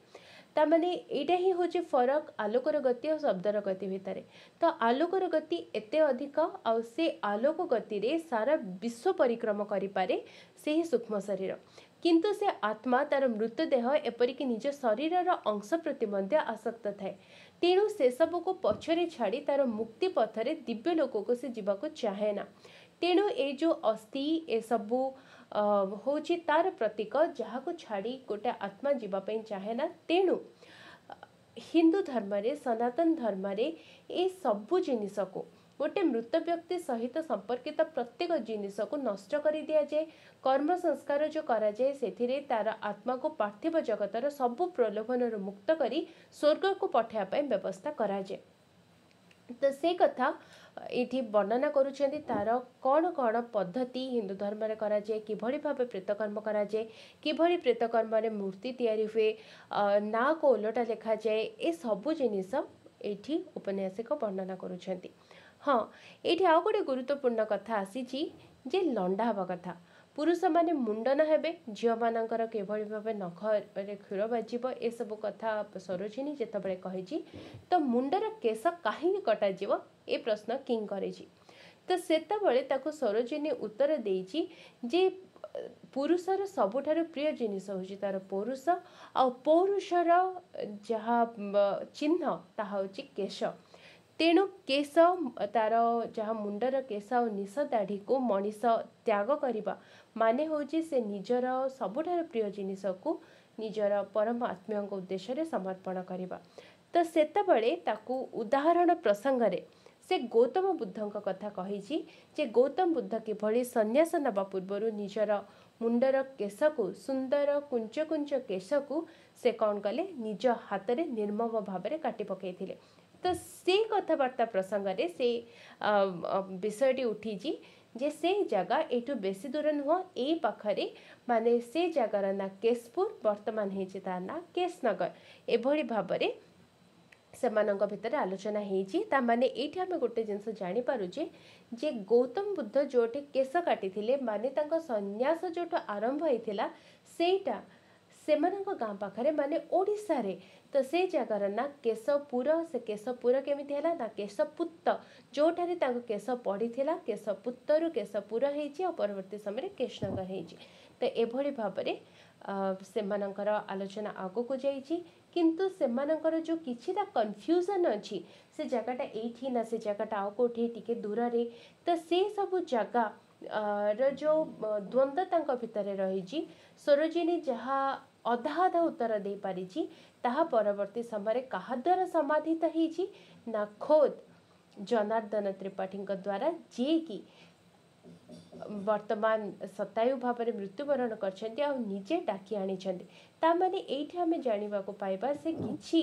ता माने एटा ही हूँ फरक आलोकर गति और शब्दर गति भितर। तो आलोकर गति एते अधिक आ से आलोक गति रे सारा विश्व परिक्रम करिपारे से ही सूक्ष्म शरीर किंतु से आत्मा तार मृतदेह एपरिक निज शरीर अंश प्रति मध्य आसक्त थाए। तेणु से सब को पछरे छाड़ी तार मुक्ति पथरे दिव्य लोक को से जीवा को चाहे ना। तेणु ए जो अस्थि ए सबू होची तार प्रतीक जहाँ को छाड़ी गोटे आत्मा जीवाई चाहे ना। तेणु हिंदू धर्म रे सनातन धर्म रे ए सबु जिनिस को गोटे मृत व्यक्ति सहित संपर्कित प्रत्येक जिनिस को नष्ट कर दिया जाए। कर्म संस्कार जो करा जाए से तार आत्मा को पार्थिव जगतर सबु प्रलोभन मुक्त करी स्वर्ग को पठाइबा व्यवस्था करा जाए। तो से कथा ये वर्णना करुछंती तार कौन कौन पद्धति हिंदू धर्म में करा जाए, किभଳି भाव प्रेतकर्म करा जाए, किभଳି प्रेतकर्म रे मूर्ति तैयारी हुए, ना को ओलटा लिखा जाए, ए सबु जिनिस एठी उपन्यासिक वर्णना करुछंती। हाँ, ये आउ गोटे गुरुत्वपूर्ण कथा आसी जे लंडा हवा कथा। पुरुष माने मुंडन हेबे, झील मानकर किभଳି भाव नखरे क्षीर बाजिब ए सब कथा सरोजिनी जेतबेले कहिछि तो मुंडर केश काहे कटा जीव ए प्रश्न किंग करेछि। तो सेतबेले ताको सरोजिनी उत्तर देइछि जे पुरुषर सबुठारु प्रिय जिनिस होछि तार पौरुष आ पौरुषर जहा चिन्ह ताहा होछि केश। तेणु केश तार जहाँ मुंडर केश और निश दाढ़ी को मनीष त्याग करवा माने होची से निजर सबुठार प्रिय जिनिस को निजर परम आत्मीय उद्देश्य रे समर्पण करवा। तो सेतबेले ताकू उदाहरण प्रसंग रे से गौतम बुद्धंक कथा कहिछि जे गौतम बुद्ध किभଳି सन्यास नबा पूर्व निजर मुंडर केश को सुंदर कुंच कुंच केश को से कौन कले निज हाथ में निर्मम भाव में काटी पकईथिले। तो से कथबार्ता प्रसंग रे से विषयटी उठी जे से जगह एठू बेसी दूर नुह ए पाखरे माने से जगार ना केशपुर वर्तमान हेछि तार ना केशनगर एभଳି भाबरे सेमानंक भितर आलोचना हेछि। ता माने एठी हम गोटे जिंस जानि पारुजे जे गौतम बुद्ध जोटे केश काटिथिले माने तांको सन्यास जोटो आरंभ हेतिला सेटा सेमानंक गाँ पाखरे माने ओडिसा रे। तो से जगार ना केशपुर, से केशपुर केमिति हैला ना केशपुत्त जोठारे तांको केश पड़ीथिला केशपुत्तरु केशपुर हेछि और परवर्ती समय केशनगर हेछि। तो एभଳି भाबरे सेमानंकर आलोचना आगो को जाइछि किंतु सेमानंकर जो किछिटा कन्फ्यूजन अछि से जगहटा एठी ना से जगहटा आउ कोठी टिके दूर रे। तो से सब जगह र जो द्वंद्व तांको भितरे रहिछि सरोजिनी जहाँ अधा अधा उत्तर दे पारिछि ताहा परवर्ती समय कहा द्वारा समाधित हेछि ना खोद जनार्दन त्रिपाठी द्वारा जे कि वर्तमान शतायु भाव में मृत्युवरण करछन्ती आ निजे डाकी आनिछन्ती। ता माने एठी हमें जानिबा को पाइबा से किछि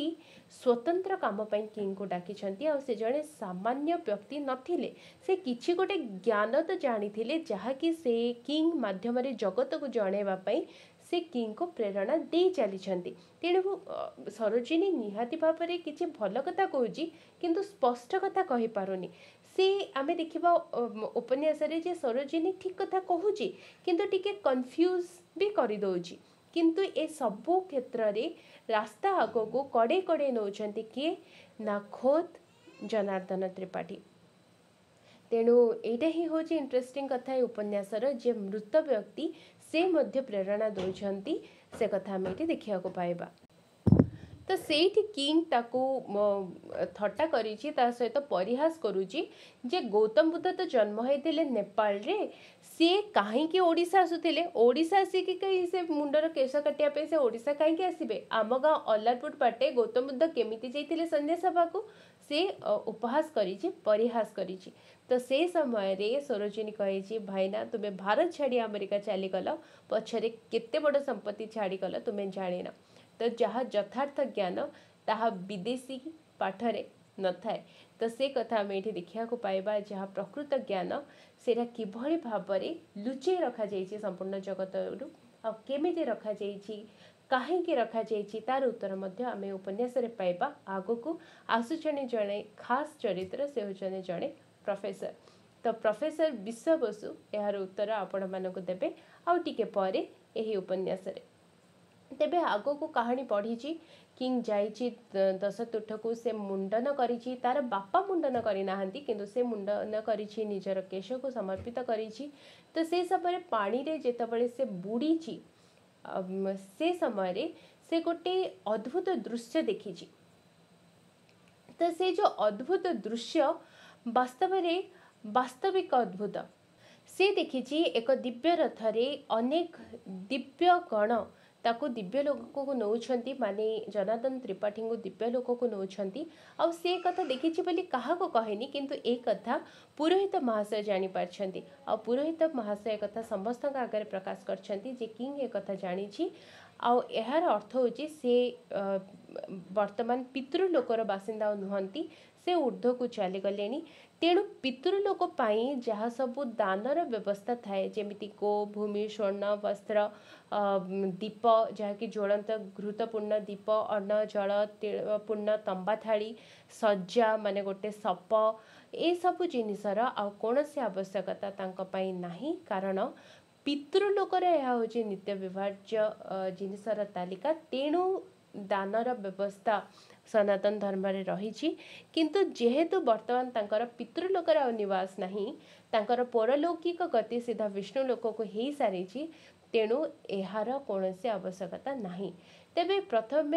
स्वतंत्र काम पई किंग को डाकिछन्ती आ से जणे सामान्य व्यक्ति नथिले, से किछि गोटे ज्ञान तो जानिथिले जहा कि से किंग माध्यम रे जगत को जणेबा पई से किंग को प्रेरणा दे चली। तेणु सरोजिनी निहाती भाव में किसी भल कथा कहूँ किंतु स्पष्ट कथा कही पारुनी। से आमे देखिबा उपन्यास रे जे सरोजिनी ठीक कथा कहूँ किंतु टिके कन्फ्यूज भी कर दउछि। किंतु ए सबु क्षेत्र रे रास्ता आगो को कड़े कड़े नौचंती किए ना खोद जनार्दन त्रिपाठी। तेणु एटा ही हूँ इंटरेस्टिंग कथा उपन्यासर जे मृत व्यक्ति से मध्य प्रेरणा दौरान से कथा आम ये देखा पाइबा। तो सेठी किंग ताकू थट्टा करिछि ता सहित परिहास करुछि जे गौतम बुद्ध तो जन्म होइतिले नेपाल रे, सी कहीं ओडिशा आसुतिले, ओडिशा आसिक कहीं से मुंडर केश काटिया पे से ओडिशा कहीं आसबे, आम गाँ अल्लारपुर बाटे गौतम बुद्ध केमिति जाइतिले सन्यास हबाकू से उपहास करिछि परिहास करिछि। तो से समय रे सरोजिनी कहिछि भाईना तुमे भारत छाड़ी अमेरिका चलीगल पछरे केते बड़ संपत्ति छाड़ीगल तुमे जानिना। तो जहाँ यथार्थ ज्ञान ताहा विदेशी पाठरे न थाए। तो से कथा आम ये देखा पाइबा जहाँ प्रकृत ज्ञान सेटा किभଳି भाबरे लुचै रखा जाइछि संपूर्ण जगत आ केमिति रखा जाइछि काहेकि रखा जाइछि तार उत्तर मध्य आमे उपन्यास रे पाइबा। आगो को आसुचने जड़े खास चरित्र से होचने जड़े प्रोफेसर। तो प्रोफेसर विश्व बसु यार उत्तर आपण मानक देबे आउ टिके परे एही उपन्यास रे। तेबे आगो को कहानी पढ़ी किंग जाइछि दशतुठ को से मुंडन करिछि, तार बापा मुंडन करि नाहंती किंतु से मुंडन करिछि निजर केश को समर्पित करिछि। तो से समय पानी रे जेतबेले से बुड़ीछि से समय रे से गोटे अद्भुत दृश्य देखिछि। तो से जो अद्भुत दृश्य वास्तव रे वास्तविक अद्भुत से देखिछि एक दिव्य रथरे अनेक दिव्य गण ताकू दिव्य लोक को नौछंती माने जनार्दन त्रिपाठी को दिव्य लोक को नौछंती आ से कथा देखिछि बोली कहा को कहेनी किंतु ए कथा पुरोहित महाशय जानी पारछंती आ पुरोहित महाशय कथा समस्त आगे प्रकाश करछंती जे किंग ए कथा जानिछि आ एहार अर्थ होछि से वर्तमान पितृलोकर बासिंदा नुहंती से ऊर्ध्व को चली गलेनी तेणु पितृलोक पाई जहाँ सबू दानर व्यवस्था थाए जेमिति को भूमि स्वर्ण वस्त्र दीप जहाँकि ज्वलंत घृतपूर्ण दीप अन्न जल पूर्ण तंबा थाली सज्जा माने गोटे सप ए सबु जिनिसर आ कौनसी आवश्यकता तांको पाई नाही कारण पितृलोकर यह हूँ नित्य विभाज्य जिनिसर तालिका तेणु दानर व्यवस्था सनातन धर्म रे रही किंतु जेहेतु वर्तमान तांकर पितृलोकर निवास नहीं तांकर परलौकिक गति सीधा विष्णु लोक को हो सारी तेणु यार कौन आवश्यकता नहीं तेबे प्रथम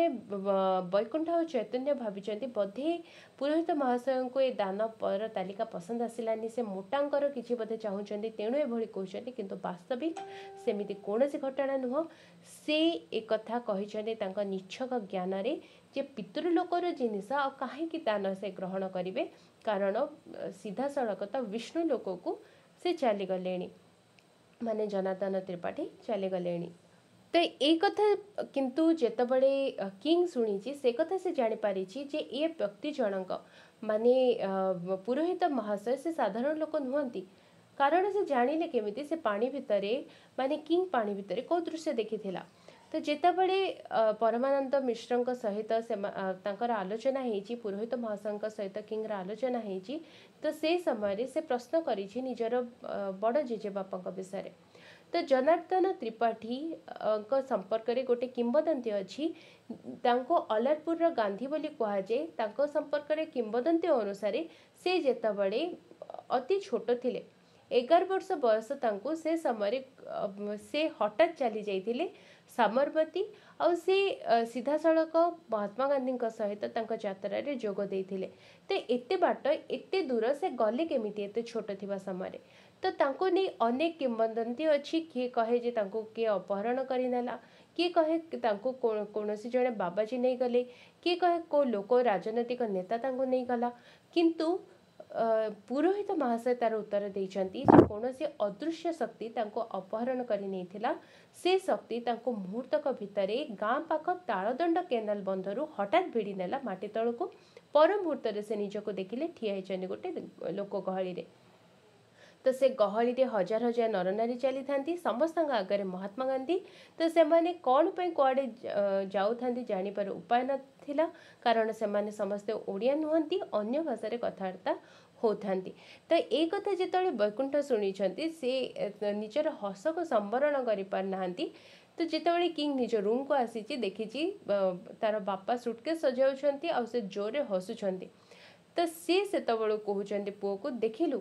वैकुंठ और चैतन्य भावी बोधे पुरोहित महाशय को ये दान पर तालिका पसंद आसलानी से मोटांकर किसी बोधे चाहूँगी तेणु ये कहते किंतु वास्तविक सेमिति कौन घटना नुह से एक कथा कहते निच्छक ज्ञान रे जे पितृलोकर जिनिस आ कहीं दान से ग्रहण करेंगे कारण सीधा सड़क तो विष्णु लोक को से चलीगले माने जनार्दन त्रिपाठी चलीगले तो ये कथा किंतु जेतबड़े किंग शुणी से कथा से जानीपारी जे ये व्यक्ति जनक माने पुरोहित महाशय से साधारण लोक नुहंती कारण से जानिले केमिति से पानी भितरे माने किंग पानी भितरे को दृश्य देखिथिला तो जेतबड़े परमानंद मिश्र सहित से तांकर आलोचना होती पुरोहित महाशय सहित किंग आलोचना होती तो से समय से प्रश्न करिछि निजर बड़ जेजे बापा विषय तो जनार्दन त्रिपाठी संपर्क में गोटे किंबदंती अच्छी अलारपुर गांधी बोली कहुए संपर्क में किंबदंती अनुसार से जेतबड़े अति छोट थिले 11 वर्ष बयस तांको से समय से हठात चली जाइथिले साबरमती और से सीधा सड़क महात्मा गांधी सहित यात्रा रे जोग देइथिले तो एते बाट एते दूर से गले केमिति एते छोट थिबा समय तो तांको नहीं अनेक किंबदंती अच्छी किए कहे जे तांको किए अपहरण करिनेला किए कहे तांको कौनसी जड़े बाबाजी नहीं गले किए कहे को लोक राजनैतिक नेता तांको नहीं गला किंतु पुरोहित महाशय तार उत्तर देइछंती जे कौनसी अदृश्य शक्ति तांको अपहरण करि नैथिला से शक्ति तांको मुहूर्तक भितरे गाँ पाख तालदंड केनाल बंधरु हठात भिड़ी नेला माटी तळको पर मुहूर्त से निजको देखिले ठिया होइछन्ती गोटे लोक गहली रे तो से गहली रे हजार हजार नरनारी चली थांती समस्त आगे महात्मा गांधी तो से माने कौन पे कुआडे जाऊ थांती जानी पर उपाय नथिला कारण से माने समस्ते ओडिया नुहंती अन्य भाषा रे कथावार्ता होथांती तो ए कथा जेतले वैकुंठ शुणी से निजर हस को संवरण करि पार नाहंती तो जितेबाला किंग निज रूम को आसी देखी तार बापा सुटकेस सजाऊँच आ जोरे हसुंट तो सी से कहते पुओ को देखिलु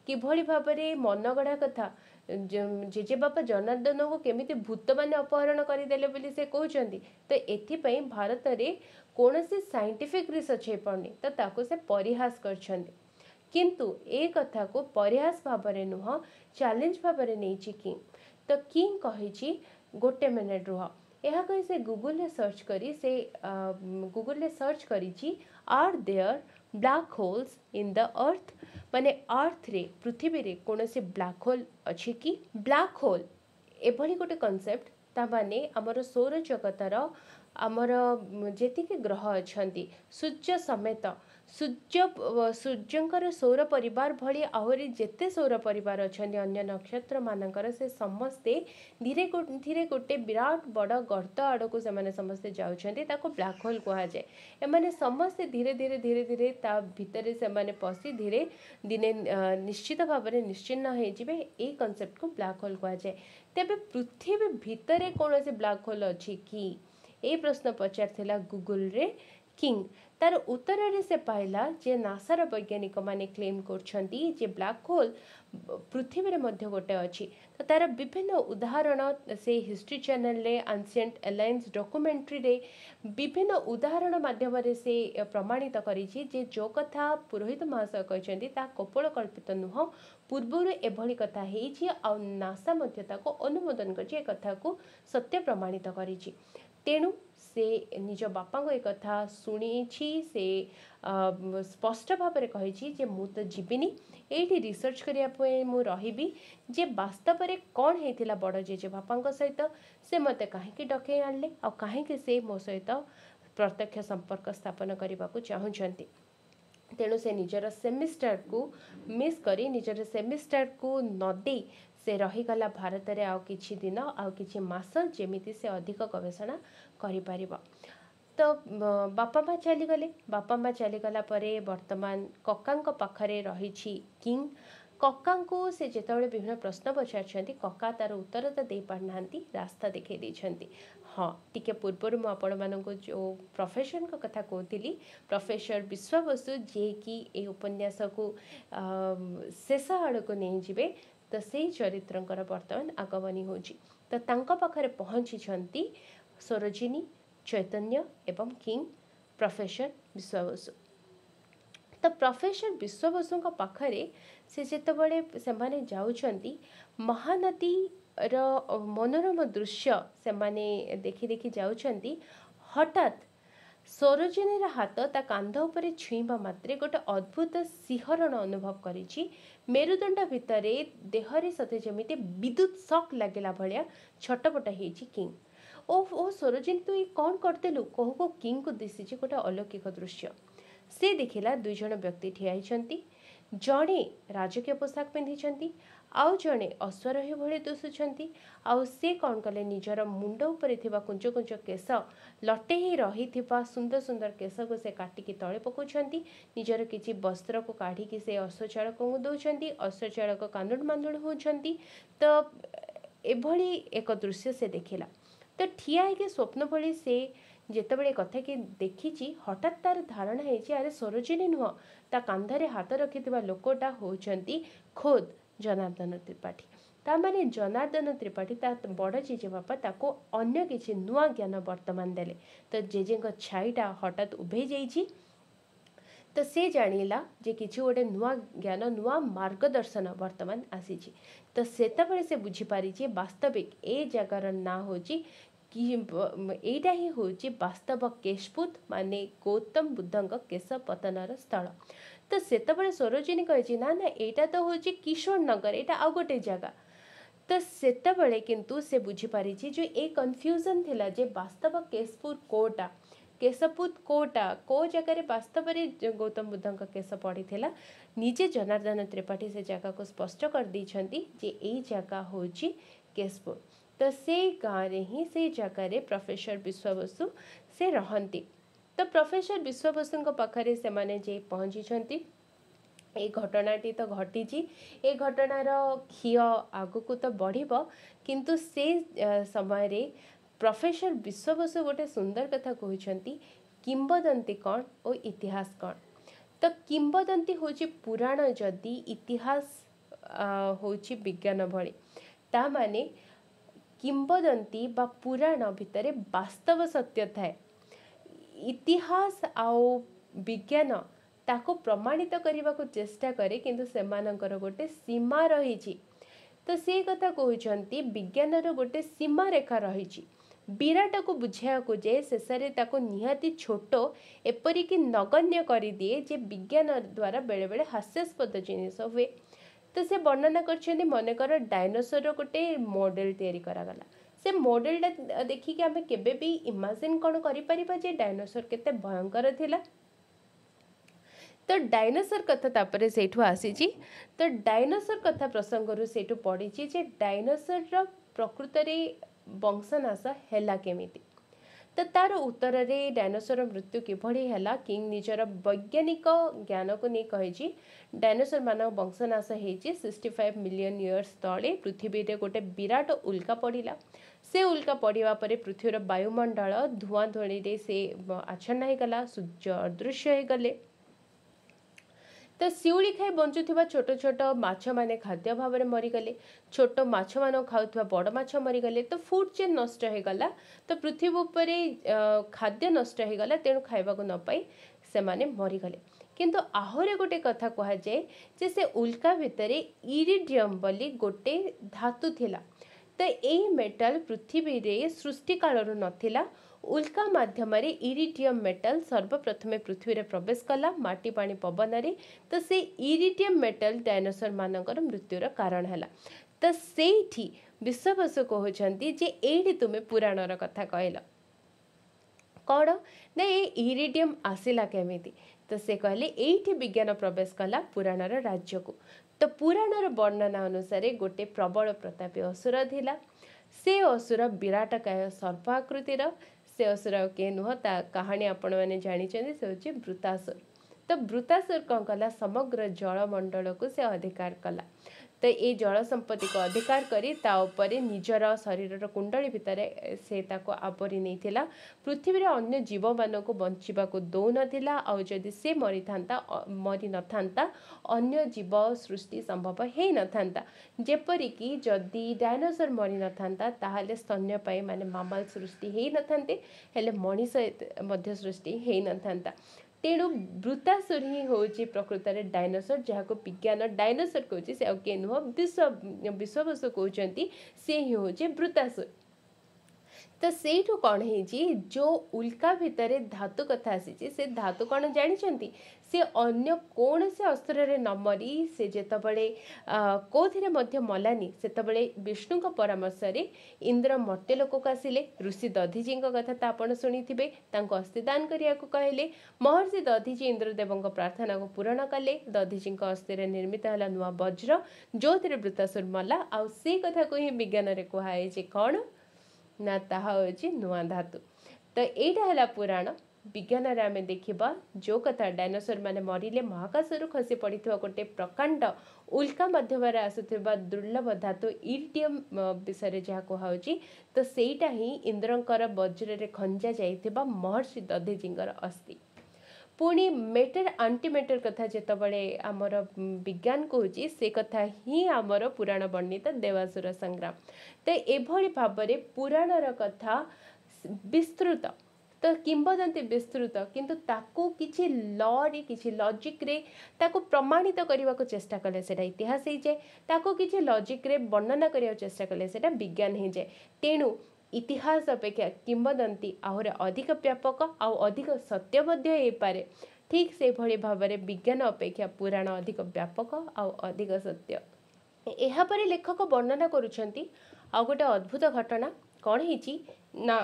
किभली भाव में मनगढ़ा कथा जेजे बापा जनार्दन को केमिति भूत मैंने अपहरण करदेले बोली से कहते तो एथिपाई भारत में कौन साइंटिफिक रिसर्च हो पानी तो ताको से परिहास कर किंतु ए कथा को परिहास भाव में नुह चैलेंज भाव में नहीं किंग तो किंग कही गोटे मिनिट रुह यह कही से गूगल सर्च करी से गूगल सर्च करी are there black holes in the earth माने अर्थ रे पृथ्वी रे कौन से ब्लैक होल अच्छी कि ब्लैक होल एभली गोटे कॉन्सेप्ट ता माने आमर सौर जगतर आमर जेतिके ग्रह अच्छी सूर्य समेत सूर्यंकर सौर परिवार भली आहरी जेते सौर परिवार अच्छा अन्य नक्षत्र मानकर से समस्ते धीरे धीरे गोटे विराट बड़ गर्त आड़ को से समस्ते जाऊँच ब्लैक होल कहुए एमाने समस्ते धीरे धीरे धीरे धीरे ता भितर से पशि धीरे दिने निश्चित भाव में निश्चिन्न हो कॉन्सेप्ट को ब्लैक होल कहुए तेबे पृथ्वी भितर कौन से ब्लैक होल अच्छी कि ए प्रश्न पचार गूगल रे किंग तार उत्तर से पाइला जे नासार वैज्ञानिक माने क्लेम करछंती जे ब्लैक होल पृथ्वी रे मध्य गोटे अच्छी। तो तार विभिन्न उदाहरण से हिस्ट्री चैनल रे एंशिएंट अलायंस डॉक्यूमेंट्री रे विभिन्न उदाहरण माध्यम से प्रमाणित करिछि जे जो कथा पुरोहित महाशय कहछंती ता कपोल कल्पित नुह, पूर्वरु एभली कथा हेछि आ नासा मध्य ताको अनुमोदन करछि, ए कथा को सत्य प्रमाणित करिछि। तेणु से निज बापा को एक कथा शुणी से स्पष्ट भाव में कही जे मु तो जीविनी ये रिसर्च करने मु रही जे वास्तव में कौन होता बड़ जेजे बापा सहित से मत कहीं डकई आनले आ कहीं से मो सहित प्रत्यक्ष संपर्क स्थापन करने को चाहूँगी। तेणु से निजर सेमिस्टर को मिस करी निजर सेमिस्टर को नदी से रहीगला भारत में आउ किछि दिन आउ किछि मास जेमिति से अधिक गवेषणा करि परिबो। तो बापा माँ चलीगले, बापा माँ चलीगला परे वर्तमान कक्का पाखरे रही किंग। कक्का को से जितेबाला विभिन्न प्रश्न पचार कक्का तार उत्तर तो दे पारना, रास्ता देखई देछंती। हाँ टिके पूर्वर मु आपण मानक जो प्रोफेसर को कथा कहती, प्रोफेसर विश्व बसु जे कि ए उपन्यास को शेष आड़ को नहीं जिवे, तो से चरित्रंकर वर्तमान आगमनी होची। तो तांका पाखरे पहुँची सरोजिनी, चैतन्य एवं किंग प्रोफेसर विश्व बसु। तो प्रोफेसर विश्व बसु पाखरे से जितेबाला से माने जाउछंती महानदी रो मनोरम दृश्य से माने देखी देखी जाउछंती, हठात सरोजिनी हाथ ता कांध उपरे छुईबा मात्रे गोटे अद्भुत सिहरण अनुभव करिछि। मेरुदंड भितरे देहरे सते जमिते विद्युत शॉक लागला भलिया छटपट हेछि किंग। ओ सरोजिनी तू कौन करतेलु कहू को किंग को दिशिछि गोटे अलौकिक दृश्य। से देखिला दुई जण व्यक्ति ठिया होइछंती, जड़े राजकीय पोशाक पिंधिछंती आउ जड़े अश्वारोही भली दिशुछंती। आउ से कौन कले निजर मुंड उपरे थिबा कुंच कुंच केश लटेई रही सुंदर सुंदर केश को से काटिकी तले पकाउछंती। निजर किछि वस्त्र को काढ़ी से अश्वचालक को दौरान, अश्वचालक कांदुड़ मांदुड़ होउछंती। तो एभली एक दृश्य से देखिला। तो ठिया है स्वप्न भली से जितेबाला कथा कि देखी, हठात तार धारणा है अरे सरोजिनी नुह, ता कांधरे हाथ रखि लोकटा होउछंती खोद जनार्दन त्रिपाठी। ता माने जनार्दन त्रिपाठी ता बड़ जेजे बापा ताको अन्य किछि नुआ ज्ञान वर्तमान देले। तो जेजे छाईटा हठात उभे जाइछि। तो से जानिला जे किछि गोटे नुआ ज्ञान नुआ मार्गदर्शन वर्तमान आसीछि। तो सेतबेले से बुझी पारि जे वास्तविक ए जगार ना होछि कि एटा ही होछि वास्तव केशपुत माने गौतम बुद्धंक केश पतनर स्थल। तो सेतबेले सरोजिनी कहि ना ना एटा तो होछि किशोर नगर, एटा आ गोटे जगह। तो सेतबेले किंतु से बुझी पारि जो ए कन्फ्यूजन थिला जे वास्तव केशपुर कोटा केशपुत कोटा को जगह वास्तव में गौतम बुद्धंक केश पड़ी थिला। निजे जनार्दन त्रिपाठी से जगह को स्पष्ट कर दी जे ए जगह होछि केशपुर। तो से गाँव रे ही से जगह रे प्रोफेसर विश्व बसु से रहंती। तो प्रोफेसर विश्व बसु पाखरे से माने जे पहुँची ए घटनाटी तो घटी, ए घटनार क्षीय आगु तो बढ़िबो, किंतु से समय रे प्रोफेसर विश्व बसु गोटे सुंदर कथा कहते किंबदंती कौन और इतिहास कौन। तो किंबदंती होची पुराण, जदि इतिहास होची विज्ञान भली, ता माने किंबदंती बा पुराण भितरे वास्तव सत्य थाए। इतिहास आउ विज्ञान ताको प्रमाणित करने को चेष्टा करे, किंतु सेमानंकर गोटे सीमा रही। तो से कथा कहते विज्ञान रो गोटे सीमा रेखा रही। विराट को बुझाया को जे शेष में निहाती छोट एपरिक नगण्य कर दिए जे विज्ञान द्वारा बेले बेले हास्यास्पद जिनिस हुए। तो से वर्णना कर मनकर डायनोसर गोटे मॉडल तैयारी करागला। से मॉडलटा देखिए आम केबे भी इमेजिन कौन कर डायनोसर केते भयंकर थिला। तो डायनोसर कथा तापरे सेठु आसी। तो डायनोसर कथा प्रसंग सेठु पड़ी जे डायनोसर प्रकृत रे वंशनाश हैला केमिति। तो तार उत्तर रे डायनोसर मृत्यु किभली हैला किंग निजर वैज्ञानिक ज्ञान को नहीं कही डायनोसर मान वंशनाश होती 65 मिलियन इयर्स तले पृथ्वी रे गोटे विराट उल्का पड़ा। से उल्का पड़ा पर पृथ्वीर वायुमंडल धूआं धूଳି से आच्छन्न होगला, सूर्य अदृश्य हो गले। तो शिउली खाई बंचुवा छोट छोट माछ मैंने खाद्य भाव में मरीगले, छोट माछ मान खाऊा बड़ माछ मरीगले। तो फूड चेन नष्ट होगला, तो पृथ्वी उपर खाद्य नष्ट होगला, तेणु खाइबा न पाई से माने मरीगले। किंतु आहरी गोटे कथा कहुए जे से उल्का भितर इरिडियम बोली गोटे धातु थिला। तो यही मेटाल पृथ्वी रे सृष्टि कालरू नथिला। उल्का माध्यम इरिडियम मेटाल सर्वप्रथमे पृथ्वी रे प्रवेश कला माटी पानी पवन रे। तो से इरिडियम मेटाल डायनोसर मानकर मृत्युर कारण है। तो सेठी विश्ववसु कहते जे एठी तुमे पुराणर कथा कहल कौन ना ये इरिडियम आसिला केमिति। तो से कहले एठी विज्ञान प्रवेश कला पुराणर राज्य को। तो पुराणर वर्णना अनुसार गोटे प्रबल प्रतापी असुर थिला। से असुर विराटकाय सर्पाकृतिर। से असुर के नुह ता कहानी आपण मैंने जानी से हूँ वृतासुर। तो वृतासुर कौन कला समग्र जलमंडल को से अधिकार कला। तो ये जल संपत्ति को अधिकार करी ता उपरे निजर शरीर कुंडली भितर से ताको आवरी नहीं थिला। पृथ्वी रे अन्य जीव मान को बंचिबा को दौ नथिला। आउ जदि से मरी न था अन्य जीव सृष्टि संभव है न था। जेपरिक जदि डायनोसर मरी न था ताहले स्तन्यपायी माने मामल सृष्टि है न थांते, हेले मनीष मध्य सृष्टि है न था। तेणु वृतासुर ही हूँ प्रकृत में डायनोसर, जहाँ को विज्ञान डायनोसर कहे से आगे नुह विश्ववसु कहते सी ही हूँ वृतासुर। तो सेठू कौन है जो उल्का भितर धातु कथा आसी से धातु कौन जानते से अन्य कौन से अस्त्र रे न मरी से जेतबळे कोथिरे मध्य मलानी सेतबळे विष्णु का परामर्श रे इंद्र मर्त्यलोक को आसिले। ऋषि दधीजी कथा तो आपण शुणिथिबे, तांको अस्थिदान करिया को कहले। महर्षि दधीजी इंद्रदेव प्रार्थना को पूरण कले। दधीजी अस्थि रे निर्मित हला नुआ वज्र जो थिरे वृतासुर मला। आ से कथा को ही विज्ञान रे कहाए जे कौन ना ताहा होची नुआ धातु। तो एटा हला पुराण। विज्ञान रे आमे देखिबा जो कथा डायनोसर माने मरिले महाकाश रु खसी पड़िथिबा गोटे प्रकांड उल्का माध्यम रे आसुथिबा दुर्लभ धातु इरिडियम विषय जहाँ कहुची। तो सेटा ही इंद्रंकर वज्र रे खंजा जाइथिबा महर्षि दधीजींकर अस्थि। पुणी मेटर आंटीमेटर कथा जेतबळे आमर विज्ञान कहूँ से कथा ही आमर पुराण वर्णित देवासुर संग्राम। तो एभली भाबरे पुराणर कथा विस्तृत, तो किंबदंती विस्तृत, किंतु ताकू किछि लॉ रे किछि लॉजिक रे ताकू प्रमाणित करने को चेष्टा कले सेटा इतिहास हो जाए। ताकू किछि लॉजिक रे वर्णना करने चेष्टा कले सेटा विज्ञान हो जाए। तेणु इतिहास अपेक्षा किंबदंती आहरी अधिक व्यापक आउ अधिक सत्य मध्य हो पारे। ठीक से भली भाबरे विज्ञान अपेक्षा पुराण अधिक व्यापक आउ अधिक सत्य। एहा परे लेखक वर्णना करुछंती आ गोटे अद्भुत घटना कौन है ना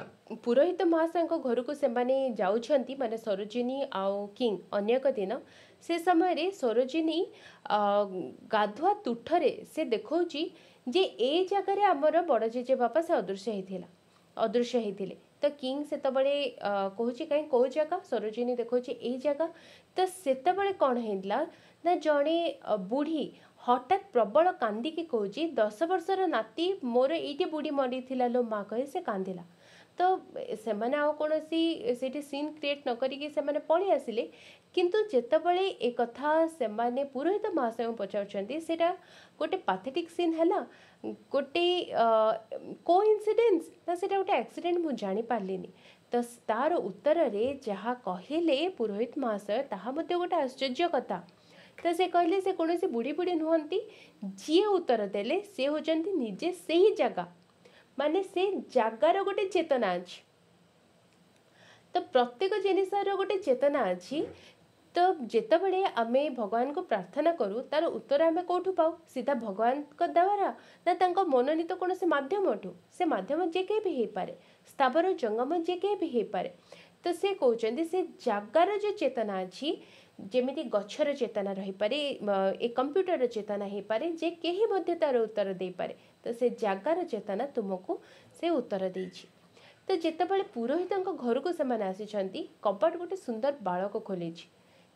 पुरोहित महाशय घर को से माने जाउछंती माने सरोजिनी आउ किंग अन्य एक दिन से समय रे सरोजिनी गाधुआ तुठरे से देखौची जे ए जगह रे हमर बड़ जेजे बापा से अदृश्य होते। तो किंग से कहूँ कहीं कौ जगह सरोजिनी देखो ए जगह। तो सेतबले कौन होता ना जड़े बुढ़ी हठात प्रबल कांदिकी कहूँ 10 वर्षर नाती मोर ये बुढ़ी मरी थी लो माँ कहे से कांदिला। तो से मैंने आउ कौन से सीन क्रिएट न करिकी से मैंने पलि आसिले। किंतु जेतबले एक कथा से माने पुरोहित महाशय पचारुछंती सेटा गोटे पैथेटिक सीन है गोटे कोइंसिडेंस ना सेटा गोटे एक्सीडेंट मु जानी पारलिनी। तो तार उत्तर रे जहाँ कहले पुरोहित महाशय ताहा मध्य गोटे आश्चर्य कथा। तो से कहले से कौन से बुढ़ी बुढ़ी नुहंती, जी उत्तर देले से होचंती निजे से ही जगह माने से जगार गोटे चेतना अच्छी। तो प्रत्येक जिनिसर गोटे चेतना अच्छी। तो जितेबले आमे भगवान को प्रार्थना करूँ तार उत्तर आमे कौटू पाऊ सीधा भगवान को द्वारा ना तांको मनोनीत कौन से माध्यम से माध्यम जे के भी हो पारे, स्थावर जंगम जे के भी हो पारे। तो से कहते से जगार जो चेतना अच्छी जेमिति गच्छर चेतना रही पारे, एक कंप्यूटर चेतना हो पारे जे कहीं मध्य तार उत्तर दे पारे। तो से जगार चेतना तुमको से उत्तर देछि। तो जितेबाला पुरोहित घर को से आसी कबाट गोटे सुंदर बालक खोली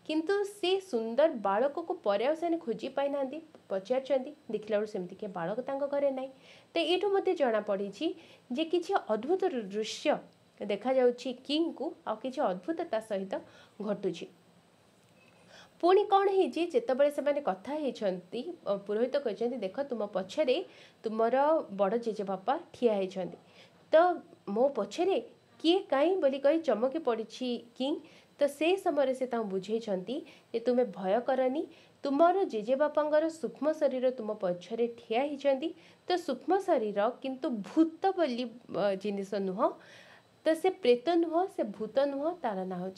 किंतु से सुंदर बालक को पर से खोजी पाई ना पचार देखला सेमती के बालक घरे ना तो ये मत जना पड़ी जे किसी अद्भुत दृश्य देखा जाउछि किंग को आ किसी अद्भुतता सहित घटुछि। पुणी कौन होती जितेबाला से कथा होती पुरोहित कहते देख तुम पछरे तुमर बड़ जेजेबापा ठिया होती तो मो पछरे किए कहीं बोली कही चमकी पड़ी किंग तो से समय से बुझे तुम्हें भय करनी तुमर जेजेबापांगर सूक्ष्म शरीर तुम पछरे ठिया होती तो सूक्ष्म शरीर किंतु भूत बोली जिनिस नुह तो से प्रेत नुह से भूत नुह तार ना हूँ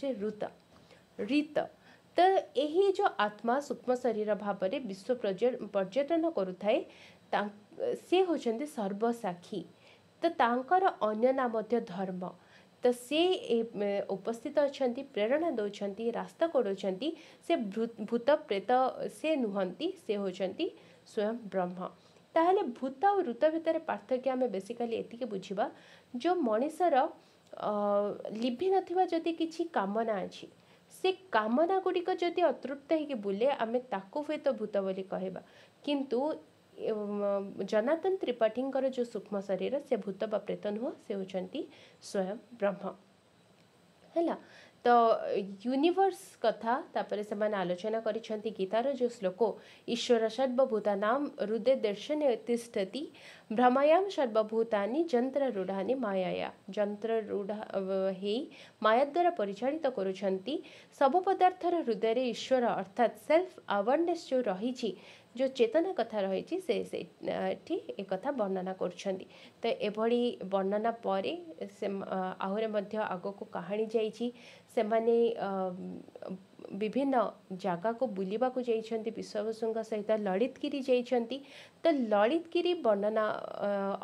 रीत तो यही जो आत्मा सूक्ष्म शरीर भाव में विश्व पर्यटन करुए सी होचंदी सर्वसाक्षी तो तांकर अन्य नाम धर्म तो से उपस्थित अच्छा प्रेरणा दौरान रास्ता करोचंती से भूत प्रेत से नुहंती से होचंती स्वयं ब्रह्म। ताहले भूत और ऋत भितर पार्थक्य आम बेसिकाली एतिके बुझिबा जो मनीषर लिभि नथिबा जदि किछि कामना अछि से कामना गुड़िक जदि अतृप्त होगी बुले आम ताकू हुए तो भूत बोली कहबा किंतु जनार्दन त्रिपाठी जो सूक्ष्म शरीर से भूत बा प्रेत नुह से होचंती स्वयं ब्रह्म है। तो यूनिवर्स कथा तापर से मैंने आलोचना करिसेंती गीतार जो श्लोक ईश्वर सर्वभूतानां हृदय दर्शने तिष्ठति भ्रमायां सर्वभूतानि जंत्ररूढ़ानि मायाया जंत्ररूढ़ हे माया द्वारा परिचालित करुछंती सब पदार्थर हृदय रे ईश्वर अर्थात सेल्फ अवेयरनेस जो रही जो चेतना कथा रही से एक कथा वर्णना करुछंती। तो एभली वर्णना परे से आहुरे मध्य आगको कहानी जाइछि से माने विभिन्न जगह को बुलिबा को जाइछंती विश्ववसुंग सहित ललितगिरी जाइछंती तो ललितगिरी वर्णना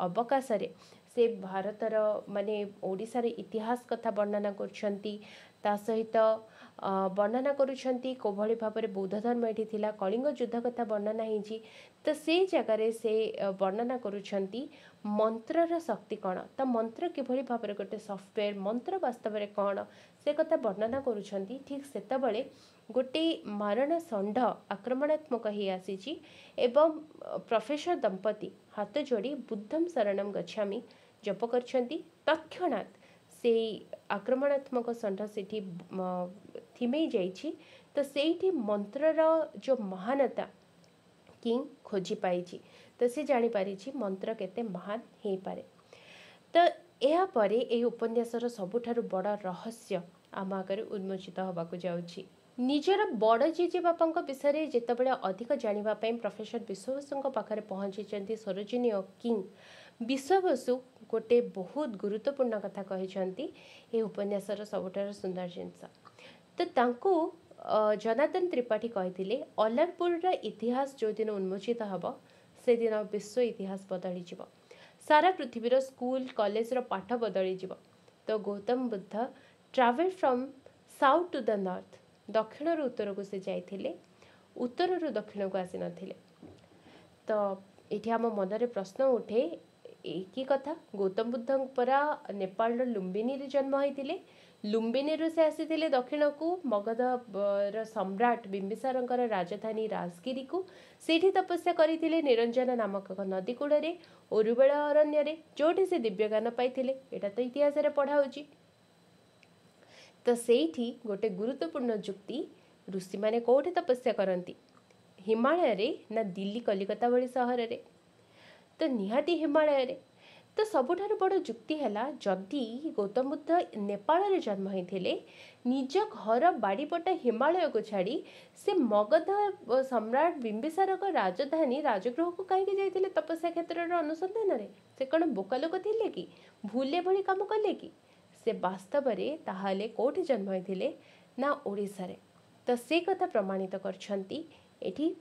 अवकाश रे से भारतर माने ओडिसा रे इतिहास कथा वर्णना करछंती ता सहित वर्णना करुछंती कोभली भाव में बौद्ध धर्म एठी थिला कलिंग युद्ध कथा वर्णना होइछि तो से जगार से वर्णना करुछंती मंत्रर शक्ति कौन तो मंत्र किभली भाव में गोटे सॉफ्टवेयर मंत्र वास्तव में कौन से कथा वर्णना करुछंती। ठीक सेतबेले गोटे मारण षंढ आक्रमणात्मक ही आसी एवं प्रोफेसर दंपति हाथ जोड़ी बुद्धम शरणम गच्छामि जप करछंती तत्क्षणात् से आक्रमणात्मक षंढ सेठी थिमई जाइछि तो सेठी मंत्रर जो महानता किंग खोजी पाइछि तो से जानी पारिछि मंत्र केते महान हे पारे। तो या परे ए उपन्यासर सबुठारु बड़ रहस्य आम आगे उन्मोचित होबाकु जाउछि। निजर बड़ जेजे बापा विषय जितेबाला अधिक जानापी प्रोफेसर विश्वबसु पाखे पहुँची सरोजिनी और किंग विश्वबसु गोटे बहुत गुरुत्वपूर्ण कथा कहते ये उपन्यासर सबुठार सुंदर जिनस तो तांको जनार्दन त्रिपाठी कहते अलारपुर इतिहास जो दिन उन्मोचित हम से दिन विश्व इतिहास बदली जीव सारा पृथ्वीर स्कूल कॉलेज पाठ बदली जीव। तो Gautam Buddha travel from south to the north दक्षिण रु उत्तर को से जाइथिले उत्तर रु दक्षिण को आसी नथिले। तो ये आम मनरे प्रश्न उठे कि कथा गौतम बुद्ध परा नेपाल लुम्बिनी रे जन्म होइतिले लुम्बिनी से आसीथिले दक्षिण को मगध सम्राट बिंबिसारंकर राजधानी राजगिरी को सेठी तपस्या करथिले निरंजन नामक नदी कूड़े ओरुबेल अरण्य जोठी से दिव्यज्ञान पाइथिले एटा तो इतिहास रे पढ़ा होची। तो सेठी गोटे गुरुत्वपूर्ण जुक्ति ऋषि माने कोठे तपस्या करती हिमालय रे ना दिल्ली कलिकता भली सहर रे तो निहाती हिमालय रे तो सबुठार बड़ जुक्ति है जदि गौतम बुद्ध नेपाल रे जन्म होइथिले निज घर बाड़ीपट हिमालय को छाड़ी से मगध सम्राट बिंबिसारक राजधानी राजगृह को कहीं जाइथिले तपस्या क्षेत्र अनुसंधान रे से कौन बोका लोक थिले कि भूले भली काम कले कि से वास्तव में ताहाले कोठी जन्म होइथिले ना ओडिसा रे। तो से कथा प्रमाणित करछंती एठी